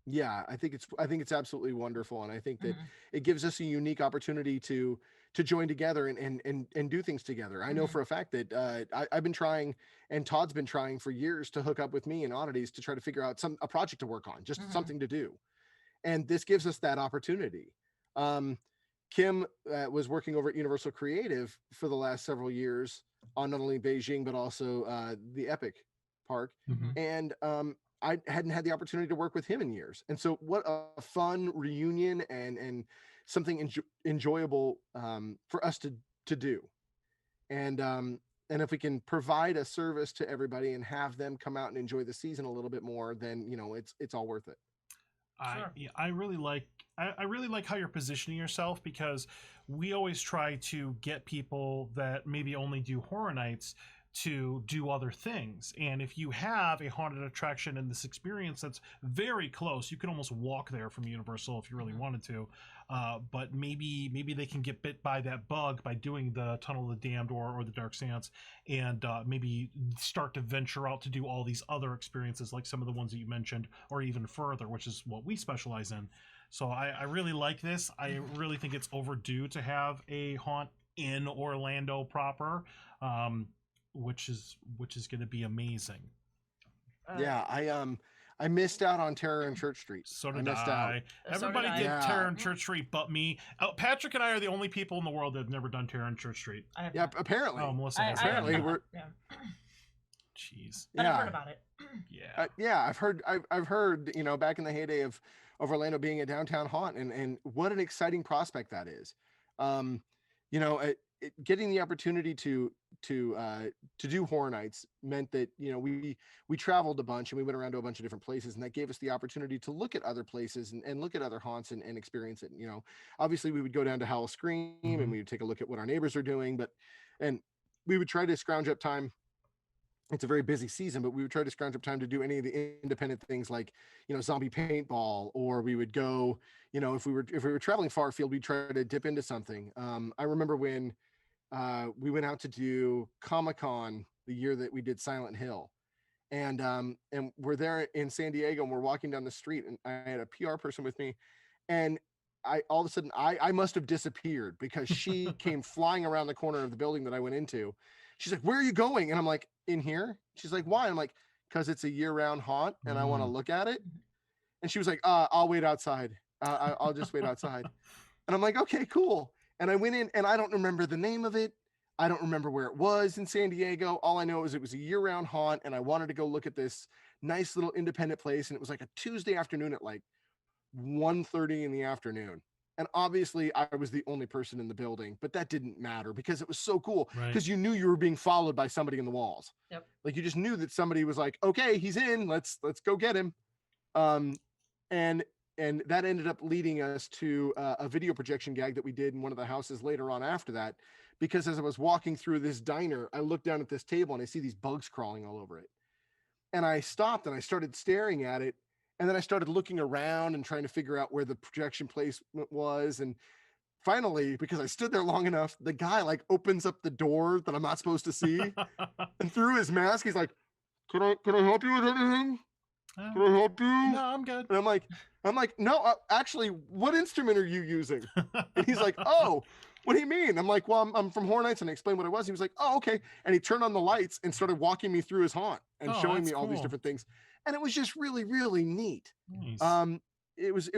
Yeah, I think it's absolutely wonderful, and I think that it gives us a unique opportunity to join together and do things together. I know for a fact that I've been trying, and Todd's been trying for years to hook up with me and Oddities to try to figure out a project to work on, just something to do, and this gives us that opportunity. Kim was working over at Universal Creative for the last several years on not only Beijing but also the Epic Park, and I hadn't had the opportunity to work with him in years. And so what a fun reunion and something enjoyable for us to do. And if we can provide a service to everybody and have them come out and enjoy the season a little bit more, then, it's all worth it. I really like how you're positioning yourself, because we always try to get people that maybe only do Horror Nights to do other things. And if you have a haunted attraction in this experience that's very close, you can almost walk there from Universal if you really wanted to, but maybe they can get bit by that bug by doing the Tunnel of the Damned or the Dark Seance, and maybe start to venture out to do all these other experiences like some of the ones that you mentioned, or even further, which is what we specialize in. So I really like this. I really think it's overdue to have a haunt in Orlando proper, which is going to be amazing. Yeah, I missed out on Terror in Church Street. So did missed I. out. Everybody So did did I. Terror in Church Street but me. Patrick and I are the only people in the world that have never done Terror in Church Street. Yeah, apparently. Oh, Melissa has. Apparently, we're. Yeah. Jeez. But I've heard about it. Yeah. Yeah, I've heard, back in the heyday of Orlando being a downtown haunt, and what an exciting prospect that is. Getting the opportunity to do Horror Nights meant that we traveled a bunch and we went around to a bunch of different places, and that gave us the opportunity to look at other places and look at other haunts and experience it. Obviously we would go down to Howl-O-Scream and we would take a look at what our neighbors are doing, and we would try to scrounge up time. It's a very busy season, but we would try to scrounge up time to do any of the independent things like, zombie paintball, or we would go, if we were traveling far afield, we'd try to dip into something. I remember when we went out to do Comic-Con the year that we did Silent Hill, and we're there in San Diego, and we're walking down the street, and I had a PR person with me, and all of a sudden I must have disappeared, because she came flying around the corner of the building that I went into. She's like, "Where are you going?" And I'm like, "In here." She's like, "Why?" I'm like, "Because it's a year-round haunt and I want to look at it." And she was like, "I'll wait outside. I'll just wait outside." And I'm like, "Okay, cool." And I went in, and I don't remember the name of it. I don't remember where it was in San Diego. All I know is it was a year-round haunt, and I wanted to go look at this nice little independent place. And it was like a Tuesday afternoon at like 1:30 in the afternoon. And obviously I was the only person in the building, but that didn't matter because it was so cool Right. because you knew you were being followed by somebody in the walls. Yep. Like you just knew that somebody was like, okay, he's in, let's go get him. And that ended up leading us to a video projection gag that we did in one of the houses later on after that, because as I was walking through this diner, I looked down at this table and I see these bugs crawling all over it. And I stopped and I started staring at it. And then I started looking around and trying to figure out where the projection placement was. And finally, because I stood there long enough, the guy like opens up the door that I'm not supposed to see. And through his mask, he's like, can I help you with anything? Can I help you? No, I'm good. And I'm like, no, actually, what instrument are you using? And he's like, oh, what do you mean? I'm like, well, I'm from Horror Nights, and I explained what it was. He was like, oh, okay. And he turned on the lights and started walking me through his haunt and showing me all these different things. And it was just really, really neat. Nice. It was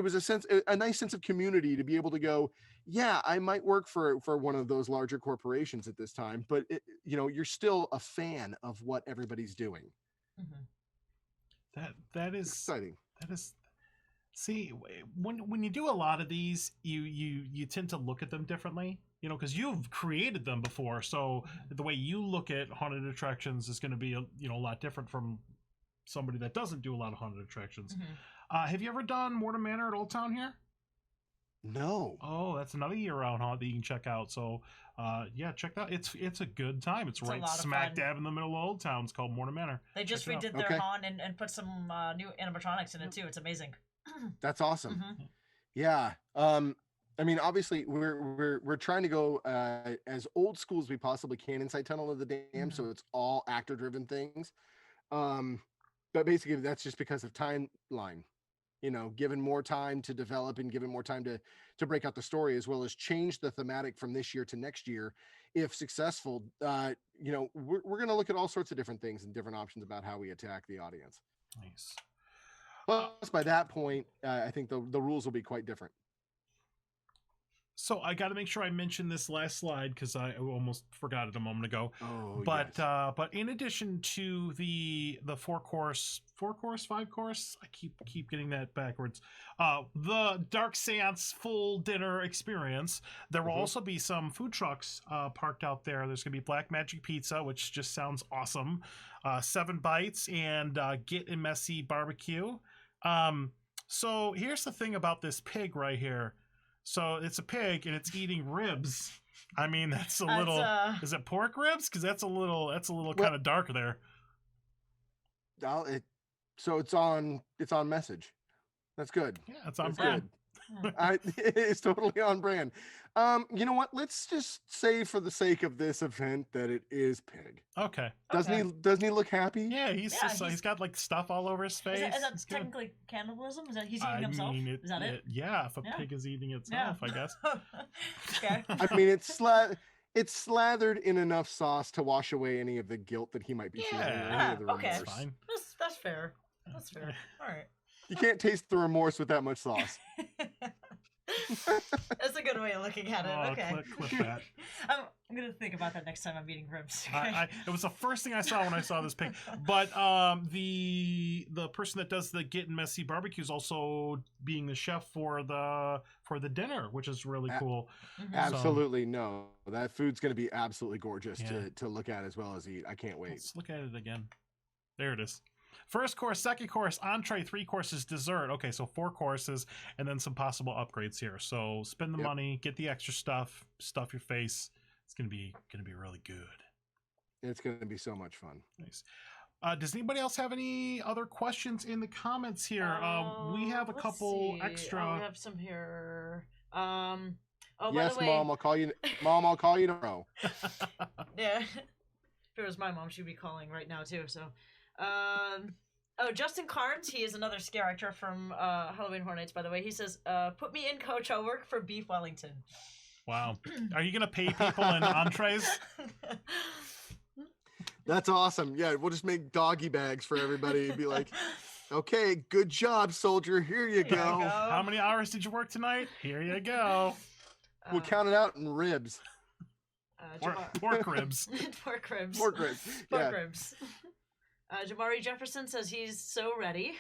a nice sense of community to be able to go, yeah, I might work for one of those larger corporations at this time, but you're still a fan of what everybody's doing. Mm-hmm. That is exciting. That is. See, when you do a lot of these, you tend to look at them differently, because you've created them before. So the way you look at haunted attractions is going to be a lot different from somebody that doesn't do a lot of haunted attractions. Mm-hmm. Have you ever done Mortem Manor at Old Town here? No. Oh, that's another year-round haunt that you can check out. So, yeah, check that. It's a good time. It's right smack dab in the middle of Old Town. It's called Mortem Manor. They just redid their haunt and put some new animatronics in it too. It's amazing. That's awesome. Mm-hmm. Yeah. I mean, obviously, we're trying to go as old school as we possibly can inside Tunnel of the Dam, so it's all actor-driven things. But basically, that's just because of timeline. Given more time to develop and given more time to break out the story, as well as change the thematic from this year to next year. If successful, we're going to look at all sorts of different things and different options about how we attack the audience. Nice. Plus, by that point, I think the rules will be quite different. So I got to make sure I mention this last slide because I almost forgot it a moment ago. Oh, but yes. But in addition to the 5-course, I keep getting that backwards. The Dark Seance full dinner experience. There will also be some food trucks parked out there. There's gonna be Black Magic Pizza, which just sounds awesome. 7 Bites and Get and Messy Barbecue. So here's the thing about this pig right here. So it's a pig and it's eating ribs. I mean, that's a little. Is it pork ribs? Because that's a little kind of dark there. So it's on message. That's good. Yeah, it's on That's brand. Good. It's totally on brand. You know what? Let's just say, for the sake of this event, that it is pig. Okay. Doesn't he look happy? Yeah, he's got like stuff all over his face. Is that technically cannibalism? Is that he's eating himself? Is that it? Yeah, if a pig is eating itself, I guess. Okay. I mean, it's slathered in enough sauce to wash away any of the guilt that he might be feeling. Or any of the remorse. That's fine. That's fair. That's fair. All right. You can't taste the remorse with that much sauce. That's a good way of looking at it. Okay. Clip that. I'm gonna think about that next time I'm eating ribs. Okay? It was the first thing I saw when I saw this pig. But the person that does the Get Messy Barbecue is also being the chef for the dinner, which is really cool. Absolutely, no. That food's gonna be absolutely gorgeous to look at as well as eat. I can't wait. Let's look at it again. There it is. First course, second course, entree, 3 courses, dessert. Okay, so 4 courses, and then some possible upgrades here. So spend the money, get the extra stuff, stuff your face. It's gonna be really good. It's gonna be so much fun. Nice. Does anybody else have any other questions in the comments here? We have a couple extra. We have some here. Yes, by the way, Mom, I'll call you. Mom, I'll call you tomorrow. Yeah. If it was my mom, she'd be calling right now too. So. Justin Carnes, he is another scare actor from Halloween Horror Nights, by the way. He says, put me in, coach, I'll work for Beef Wellington. Wow. Are you going to pay people in entrees? That's awesome. Yeah, we'll just make doggy bags for everybody and be like, okay, good job, soldier. Here you go. How many hours did you work tonight? Here you go. We'll count it out in ribs. Pork ribs. Pork ribs. Pork ribs. Pork ribs. Jamari Jefferson says he's so ready.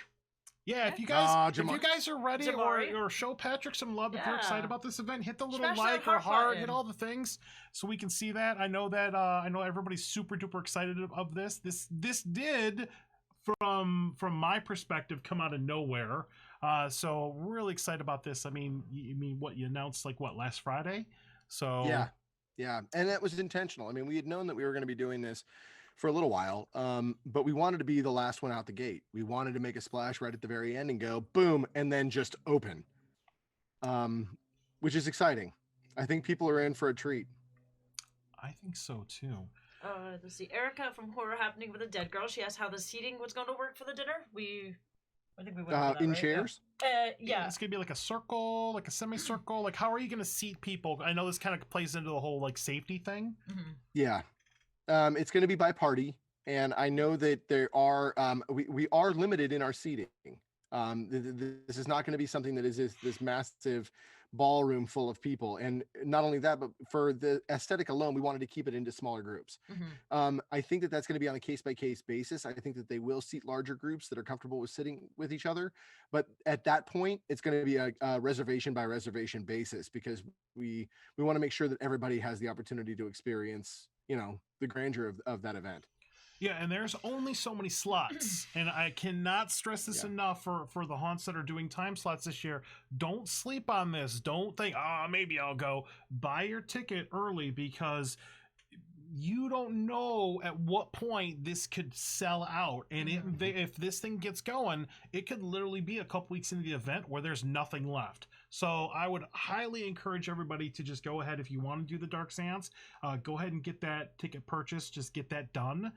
Yeah, if you guys are ready or show Patrick some love if you're excited about this event, hit the little like or heart, hit all the things so we can see that. I know everybody's super duper excited of this. This did from my perspective come out of nowhere. So really excited about this. I mean, what you announced last Friday? So yeah, and that was intentional. I mean, we had known that we were going to be doing this for a little while, but we wanted to be the last one out the gate. We wanted to make a splash right at the very end and go boom, and then just open, which is exciting. I think people are in for a treat. I think so too. Let's see. Erica from Horror Happening with a Dead Girl. She asked how the seating was going to work for the dinner. I think we went over that, in right? chairs. Yeah. It's gonna be like a circle, like a semicircle. Like, how are you gonna seat people? I know this kind of plays into the whole safety thing. Mm-hmm. Yeah. It's going to be by party, and I know that there are we are limited in our seating. This is not going to be something that is this massive ballroom full of people, and not only that, but for the aesthetic alone, we wanted to keep it into smaller groups. Mm-hmm. I think that that's going to be on a case-by-case basis. I think that they will seat larger groups that are comfortable with sitting with each other, but at that point, it's going to be a reservation by reservation basis, because we want to make sure that everybody has the opportunity to experience the grandeur of that event. Yeah, and there's only so many slots, and I cannot stress this enough for the haunts that are doing time slots this year. Don't sleep on this. Don't think, maybe I'll go. Buy your ticket early, because you don't know at what point this could sell out, and if this thing gets going, it could literally be a couple weeks into the event where there's nothing left. So I would highly encourage everybody to just go ahead. If you want to do the Dark Seance, go ahead and get that ticket purchased. Just get that done.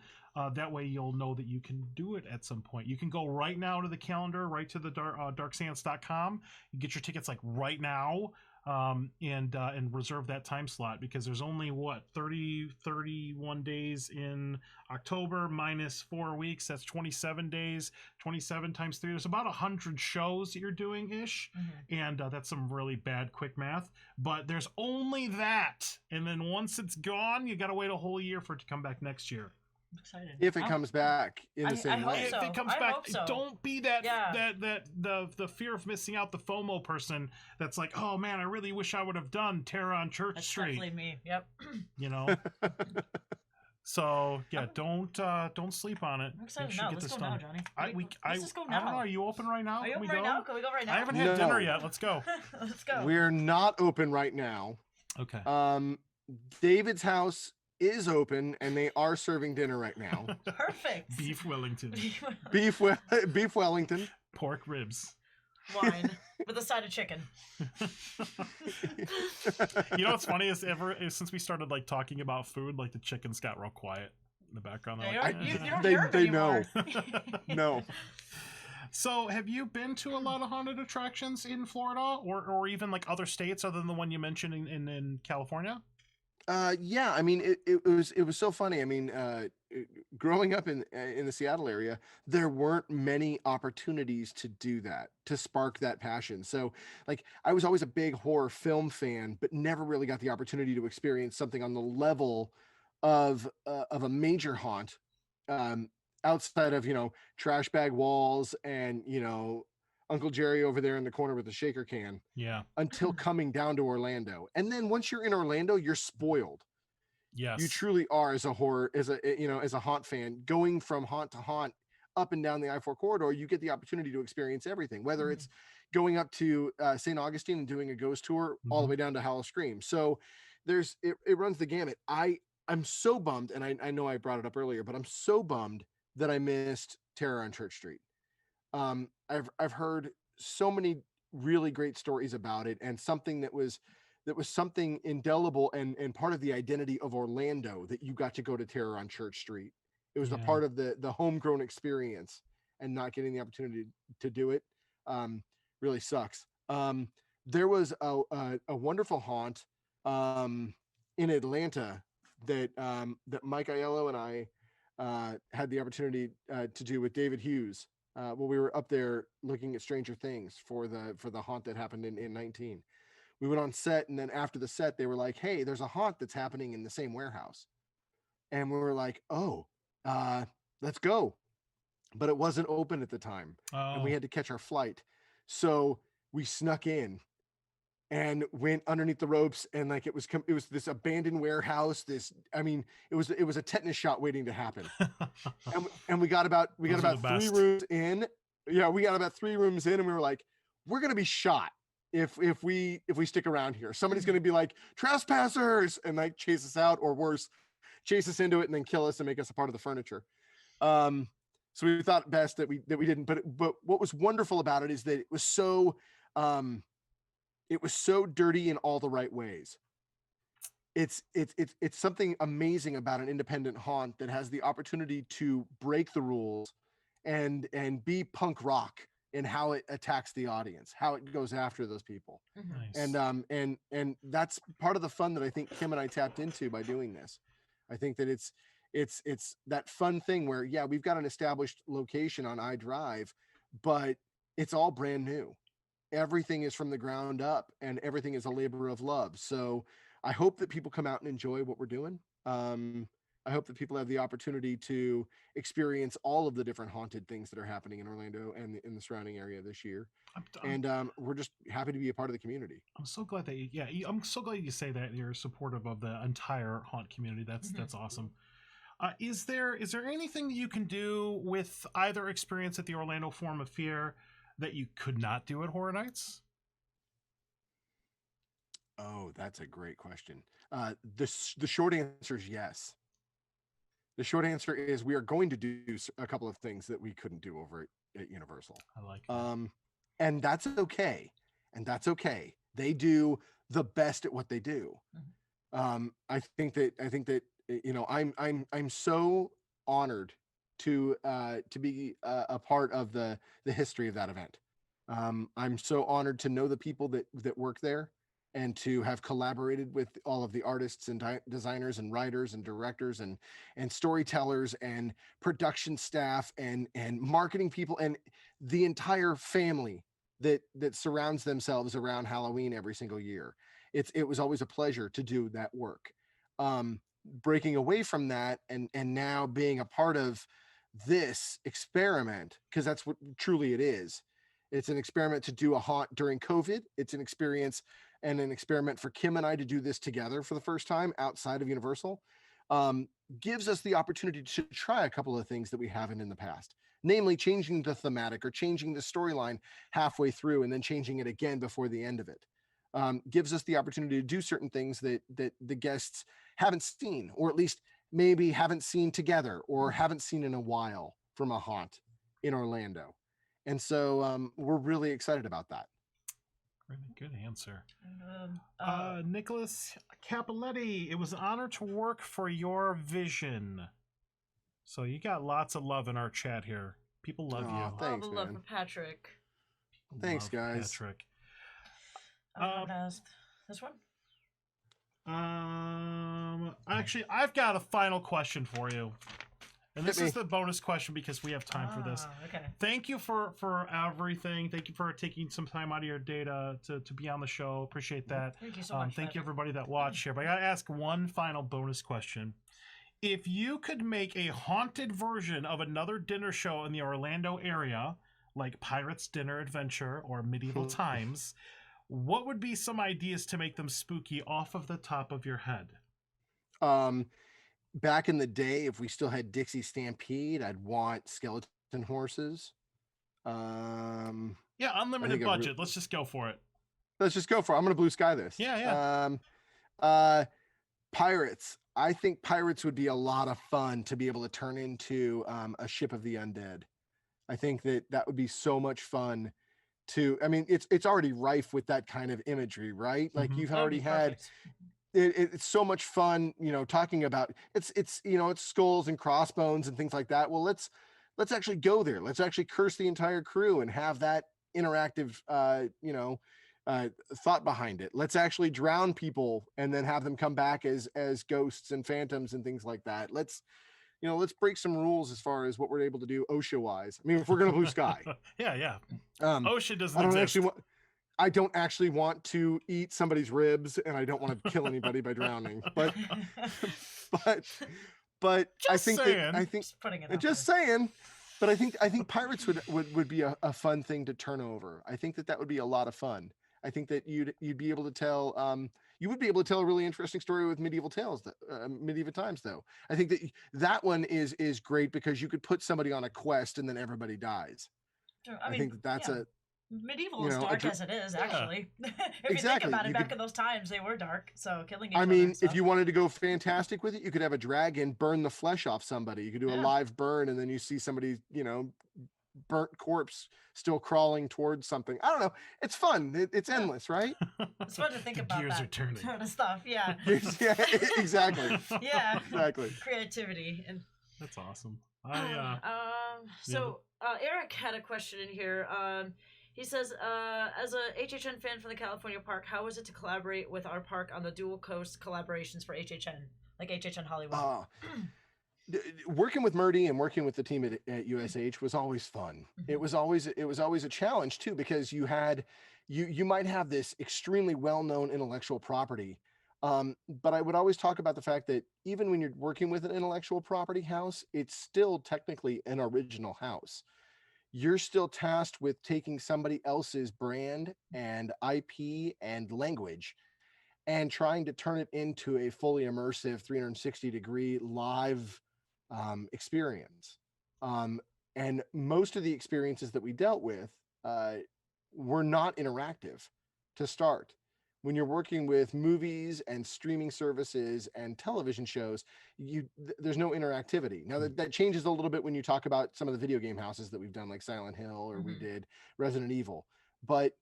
That way you'll know that you can do it at some point. You can go right now to the calendar, right to the darkseance.com. You get your tickets right now, and reserve that time slot, because there's only 31 days in October minus 4 weeks. That's 27 days. 27 times 3. There's about 100 shows that you're doing ish, and that's some really bad quick math. But there's only that, and then once it's gone, you got to wait a whole year for it to come back next year. I'm excited. If it comes back in the same way. So. If it comes back, don't be the fear of missing out, the FOMO person that's like, oh man, I really wish I would have done Terror on Church Street. Definitely me. Yep. So yeah, don't sleep on it. I'm excited now. Let's go now, Johnny. Let's just go now. I don't know. Are you open right now? Are you open right now? Can we go right now? I haven't had dinner yet. Let's go. Let's go. We're not open right now. Okay. David's house is open, and they are serving dinner right now. Perfect. Beef Wellington. Beef Wellington. Pork ribs. Wine with a side of chicken. What's funny is since we started talking about food, the chickens got real quiet in the background. You don't hear them know. No. So have you been to a lot of haunted attractions in Florida, or even other states other than the one you mentioned in California? Yeah, I mean, it was so funny. I mean, growing up in the Seattle area, there weren't many opportunities to do that, to spark that passion. So I was always a big horror film fan, but never really got the opportunity to experience something on the level of a major haunt, outside of, trash bag walls and, Uncle Jerry over there in the corner with the shaker can. Yeah. Until coming down to Orlando. And then once you're in Orlando, you're spoiled. Yes. You truly are, as a haunt fan, going from haunt to haunt up and down the I-4 corridor. You get the opportunity to experience everything, whether it's going up to St. Augustine and doing a ghost tour all the way down to Howl-O-Scream. So it runs the gamut. I'm so bummed, and I know I brought it up earlier, but I'm so bummed that I missed Terror on Church Street. I've heard so many really great stories about it, and something that was something indelible and part of the identity of Orlando, that you got to go to Terror on Church Street. It was a part of the homegrown experience, and not getting the opportunity to do it really sucks. There was a wonderful haunt in Atlanta that Mike Aiello and I had the opportunity to do with David Hughes. We were up there looking at Stranger Things for the haunt that happened in 19. We went on set, and then after the set, they were like, hey, there's a haunt that's happening in the same warehouse. And we were like, oh, let's go. but it wasn't open at the time, and we had to catch our flight. So we snuck in and went underneath the ropes, and like it was this abandoned warehouse. It was a tetanus shot waiting to happen. and we got about 3 rooms in. Yeah, we got about 3 rooms in, and we were like, we're gonna be shot if we stick around here. Somebody's gonna be like, trespassers, and like chase us out, or worse, chase us into it and then kill us and make us a part of the furniture. So we thought best that we didn't. But what was wonderful about it is that it was so dirty in all the right ways. It's something amazing about an independent haunt that has the opportunity to break the rules and be punk rock in how it attacks the audience, how it goes after those people. Nice. And that's part of the fun that I think Kim and I tapped into by doing this. I think that it's that fun thing where, yeah, we've got an established location on iDrive, but it's all brand new. Everything is from the ground up, and everything is a labor of love. So I hope that people come out and enjoy what we're doing. I hope that people have the opportunity to experience all of the different haunted things that are happening in Orlando and in the surrounding area this year. We're just happy to be a part of the community. I'm so glad that I'm so glad you say that you're supportive of the entire haunt community. That's awesome. Is there anything that you can do with either experience at the Orlando Forum of Fear that you could not do at Horror Nights? Oh, that's a great question. The short answer is yes. The short answer is we are going to do a couple of things that we couldn't do over at Universal. I like that. And that's okay. They do the best at what they do. I think that I'm so honored to be a part of the history of that event. I'm so honored to know the people that work there, and to have collaborated with all of the artists and designers and writers and directors and storytellers and production staff and marketing people and the entire family that surrounds themselves around Halloween every single year. It was always a pleasure to do that work. Breaking away from that and now being a part of this experiment, because that's what truly it is. It's an experiment to do a haunt during COVID. It's an experience and an experiment for Kim and I to do this together for the first time outside of Universal. Gives us the opportunity to try a couple of things that we haven't in the past, namely changing the thematic or changing the storyline halfway through and then changing it again before the end of it. Gives us the opportunity to do certain things that the guests haven't seen, or at least maybe haven't seen together or haven't seen in a while from a haunt in Orlando. And so we're really excited about that. Really good answer. Nicholas Capoletti, it was an honor to work for your vision. So you got lots of love in our chat here. People love you. Thanks, all the love for Patrick. Thanks, guys. Patrick. This one? Actually, I've got a final question for you. And this is the bonus question because we have time for this. Okay. Thank you for everything. Thank you for taking some time out of your day to be on the show. Appreciate that. Thank you so much. Thank you everybody that watched here. But I gotta ask one final bonus question. If you could make a haunted version of another dinner show in the Orlando area, like Pirates Dinner Adventure or Medieval Times, what would be some ideas to make them spooky off of the top of your head? Back in the day, if we still had Dixie Stampede, I'd want skeleton horses. Yeah, unlimited budget. Let's just go for it. Let's just go for it. I'm gonna blue sky this. Yeah. Pirates. I think pirates would be a lot of fun to be able to turn into a ship of the undead. I think that would be so much fun to. I mean, it's already rife with that kind of imagery, right? Like you've already had. It's so much fun, talking about it's skulls and crossbones and things like that. Well, let's actually go there. Let's actually curse the entire crew and have that interactive, thought behind it. Let's actually drown people and then have them come back as ghosts and phantoms and things like that. Let's break some rules as far as what we're able to do OSHA wise. I mean, if we're going to blue sky. Yeah. OSHA doesn't exist. I don't actually want to eat somebody's ribs, and I don't want to kill anybody by drowning. But I think saying. saying. But I think pirates would be a fun thing to turn over. I think that would be a lot of fun. I think that you'd be able to tell you would be able to tell a really interesting story with medieval tales, medieval times though. I think that one is great because you could put somebody on a quest and then everybody dies. Sure. I think that's a medieval is dark as it is, actually. If exactly. you think about it, back in those times, they were dark. So killing each I other mean, and stuff. if you wanted to go fantastic with it, you could have a dragon burn the flesh off somebody. You could do a live burn, and then you see somebody, burnt corpse still crawling towards something. I don't know. It's fun. It's endless, right? It's fun to think about gears that are turning. sort of stuff. Yeah. Yeah, exactly. Yeah. Exactly. Creativity and. That's awesome. Eric had a question in here. He says, as a HHN fan from the California park, how was it to collaborate with our park on the dual coast collaborations for HHN, like HHN Hollywood? Working with Murdy and working with the team at USH was always fun. Mm-hmm. It was always a challenge too, because you might have this extremely well-known intellectual property. But I would always talk about the fact that even when you're working with an intellectual property house, it's still technically an original house. You're still tasked with taking somebody else's brand and IP and language and trying to turn it into a fully immersive 360-degree live experience. And most of the experiences that we dealt with were not interactive to start. When you're working with movies and streaming services and television shows, there's no interactivity. Now that changes a little bit when you talk about some of the video game houses that we've done, like Silent Hill, or we did Resident Evil. But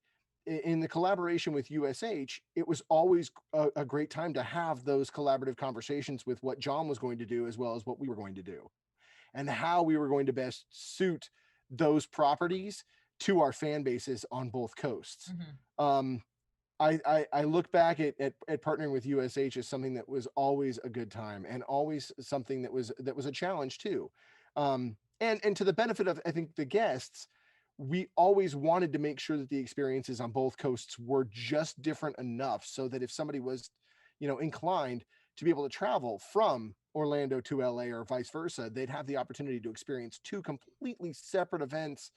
in the collaboration with USH, it was always a great time to have those collaborative conversations with what John was going to do, as well as what we were going to do, and how we were going to best suit those properties to our fan bases on both coasts. I look back at partnering with USH as something that was always a good time, and always something that was a challenge too. And to the benefit of, I think, the guests, we always wanted to make sure that the experiences on both coasts were just different enough so that if somebody was, inclined to be able to travel from Orlando to LA or vice versa, they'd have the opportunity to experience two completely separate events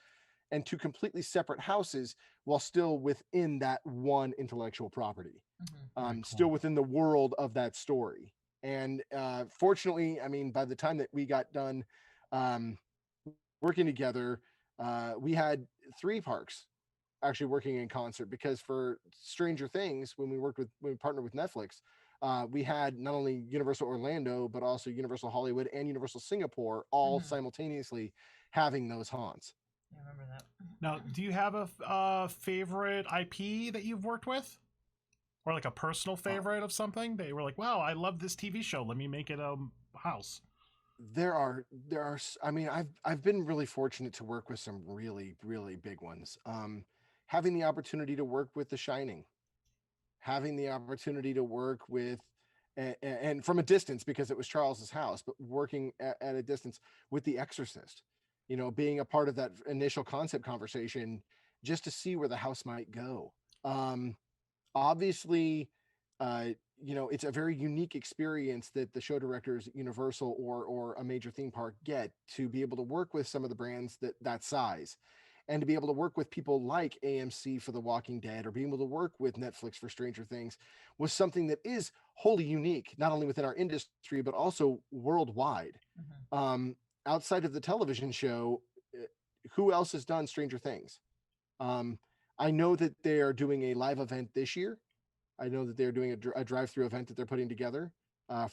and two completely separate houses while still within that one intellectual property, still within the world of that story. And fortunately, I mean, by the time that we got done working together, we had 3 parks actually working in concert, because for Stranger Things, when we partnered with Netflix, we had not only Universal Orlando, but also Universal Hollywood and Universal Singapore all simultaneously having those haunts. I remember that. Now, do you have a favorite IP that you've worked with? Or like a personal favorite of something that you were like, wow, I love this TV show, let me make it a house? There are, I mean, I've been really fortunate to work with some really, really big ones. Having the opportunity to work with The Shining, having the opportunity to work with, and from a distance, because it was Charles's house, but working at a distance with The Exorcist, being a part of that initial concept conversation just to see where the house might go. Obviously, it's a very unique experience that the show directors at Universal or a major theme park get to be able to work with some of the brands that size, and to be able to work with people like AMC for The Walking Dead, or being able to work with Netflix for Stranger Things, was something that is wholly unique, not only within our industry, but also worldwide. Outside of the television show, who else has done Stranger Things? I know that they are doing a live event this year. I know that they're doing a drive-through event that they're putting together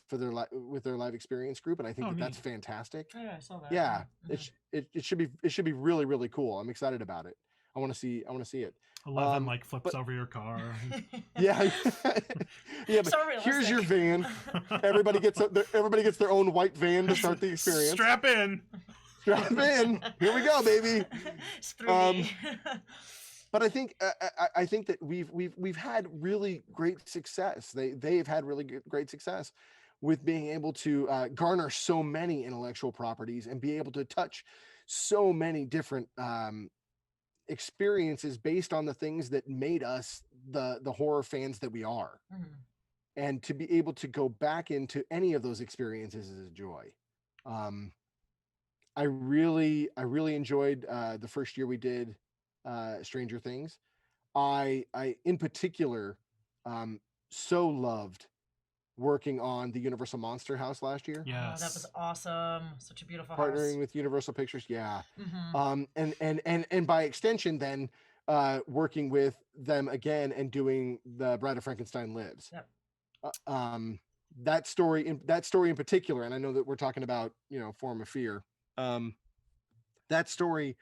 for with their live experience group, and I think that's fantastic. Oh, yeah, I saw that. Yeah, it should be really, really cool. I'm excited about it. I want to see it. 11 flips over your car. Yeah, yeah. But So here's realistic. your van. Everybody gets their own white van to start the experience. Strap in. Strap in. Here we go, baby. It's 3D. But I think that we've had really great success. They've had really great success with being able to garner so many intellectual properties and be able to touch so many different experiences based on the things that made us the horror fans that we are. And to be able to go back into any of those experiences is a joy. I really enjoyed the first year we did Stranger Things. I in particular so loved working on the Universal Monster House last year. Yes. Oh, that was awesome. Such a beautiful Partnering house. with Universal Pictures, yeah. Mm-hmm. And by extension then working with them again and doing the Bride of Frankenstein Lives. Yep. That story in particular, and I know that we're talking about, you know, Form of Fear. That story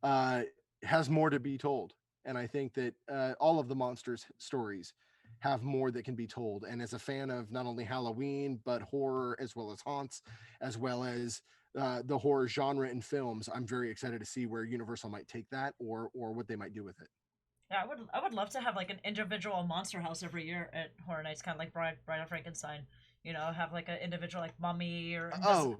has more to be told. And I think that all of the monsters stories have more that can be told. And as a fan of not only Halloween, but horror, as well as haunts, as well as the horror genre in films, I'm very excited to see where Universal might take that or what they might do with it. Yeah, I would love to have like an individual monster house every year at Horror Nights, kind of like Bride of Frankenstein. You know, have like an individual like Mummy or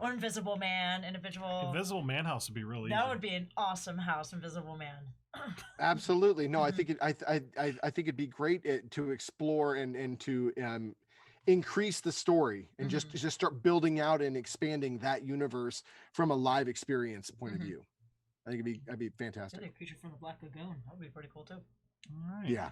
Invisible Man, Invisible Man house would be really. That would be an awesome house, Invisible Man. Absolutely, no, I think I think it'd be great to explore and to increase the story and just start building out and expanding that universe from a live experience point of view. I think that'd be fantastic. Maybe a Creature from the Black Lagoon. That would be pretty cool too. All right. Yeah.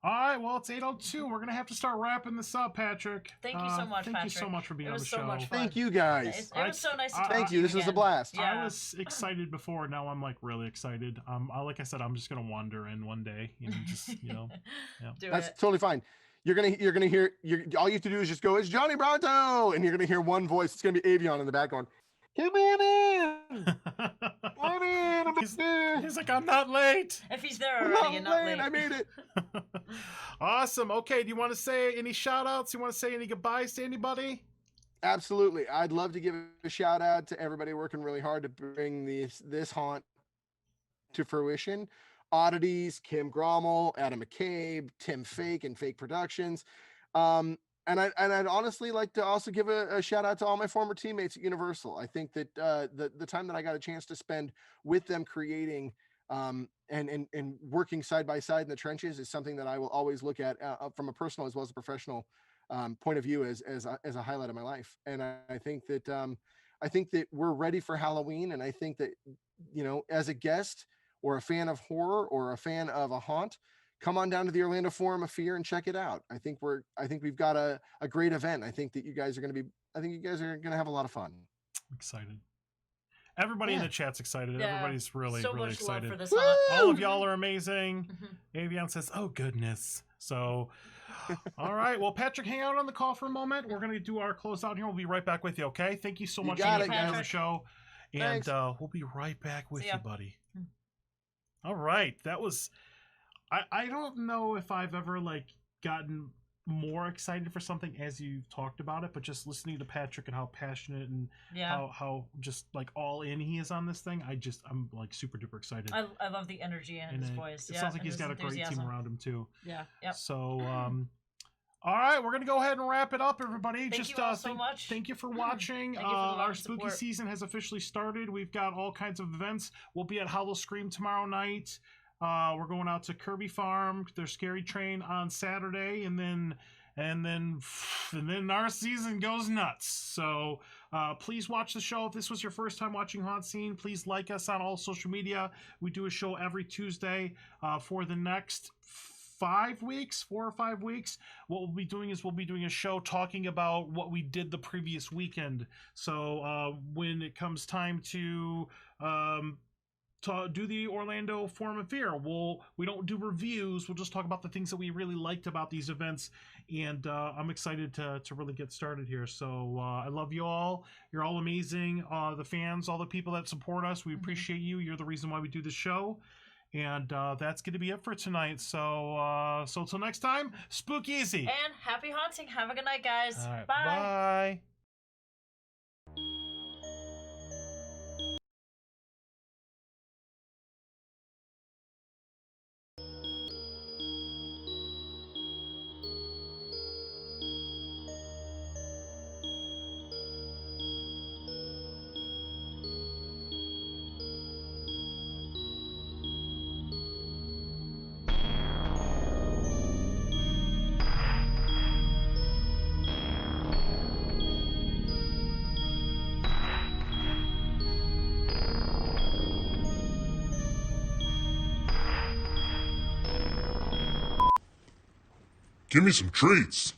All right, well, it's 8:02. We're going to have to start wrapping this up, Patrick. Thank you so much, Thank Patrick. you so much for being on the so show. much fun. Thank you, guys. It was so nice to talk Thank to you. This was a again. blast. Yeah. I was excited before. Now I'm like really excited. Like I said, I'm just going to wander in one day. You know, just, you know. Yeah. That's totally fine. You're gonna hear. All you have to do is just go, "It's Johnny Bronto," and you're gonna hear one voice. It's gonna be Avion in the back going, "Come on in, come in." He's like, "I'm not late." If he's there already and not late. I made it. Awesome. Okay. Do you want to say any shout outs? You want to say any goodbyes to anybody? Absolutely. I'd love to give a shout out to everybody working really hard to bring this haunt to fruition. Oddities, Kim Grommel, Adam McCabe, Tim Fake and Fake Productions. And I'd honestly like to also give a shout out to all my former teammates at Universal. I think that the time that I got a chance to spend with them creating and working side by side in the trenches is something that I will always look at from a personal as well as a professional point of view as a highlight of my life. And I think that we're ready for Halloween. And I think that, you know, as a guest or a fan of horror or a fan of a haunt, come on down to the Orlando Forum of Fear and check it out. I think we've got a great event. I think you guys are going to have a lot of fun. I'm excited. Everybody in the chat's excited. Yeah. Everybody's really, so really much excited. Love for this haunt. All of y'all are amazing. Avion says, "Oh goodness." So, all right. Well, Patrick, hang out on the call for a moment. We're going to do our closeout here. We'll be right back with you. Okay. Thank you so much for being on the show. And we'll be right back with you, buddy. All right. That was, I don't know if I've ever like gotten more excited for something as you've talked about it, but just listening to Patrick and how passionate and how just like all in he is on this thing, I'm like super duper excited. I love the energy in his voice. It sounds like he's got a great team around him too. Yeah. Yep. So all right, we're gonna go ahead and wrap it up, everybody. Thank you all so much. Thank you for watching. Thank you for our spooky season has officially started. We've got all kinds of events. We'll be at Howl-O-Scream tomorrow night. We're going out to Kirby Farm, their Scary Train on Saturday, and then our season goes nuts. So please watch the show. If this was your first time watching HauntScene, please like us on all social media. We do a show every Tuesday for the next 4 or 5 weeks. What we'll be doing is a show talking about what we did the previous weekend. So when it comes time to do the Orlando Forum of Fear, we don't do reviews. We'll just talk about the things that we really liked about these events, and I'm excited to really get started here. So I love you all. You're all amazing. The fans, all the people that support us, we appreciate you. You're the reason why we do the show, and that's going to be it for tonight. So till next time, spook easy and happy haunting. Have a good night, guys. All right, bye. Bye. Give me some treats.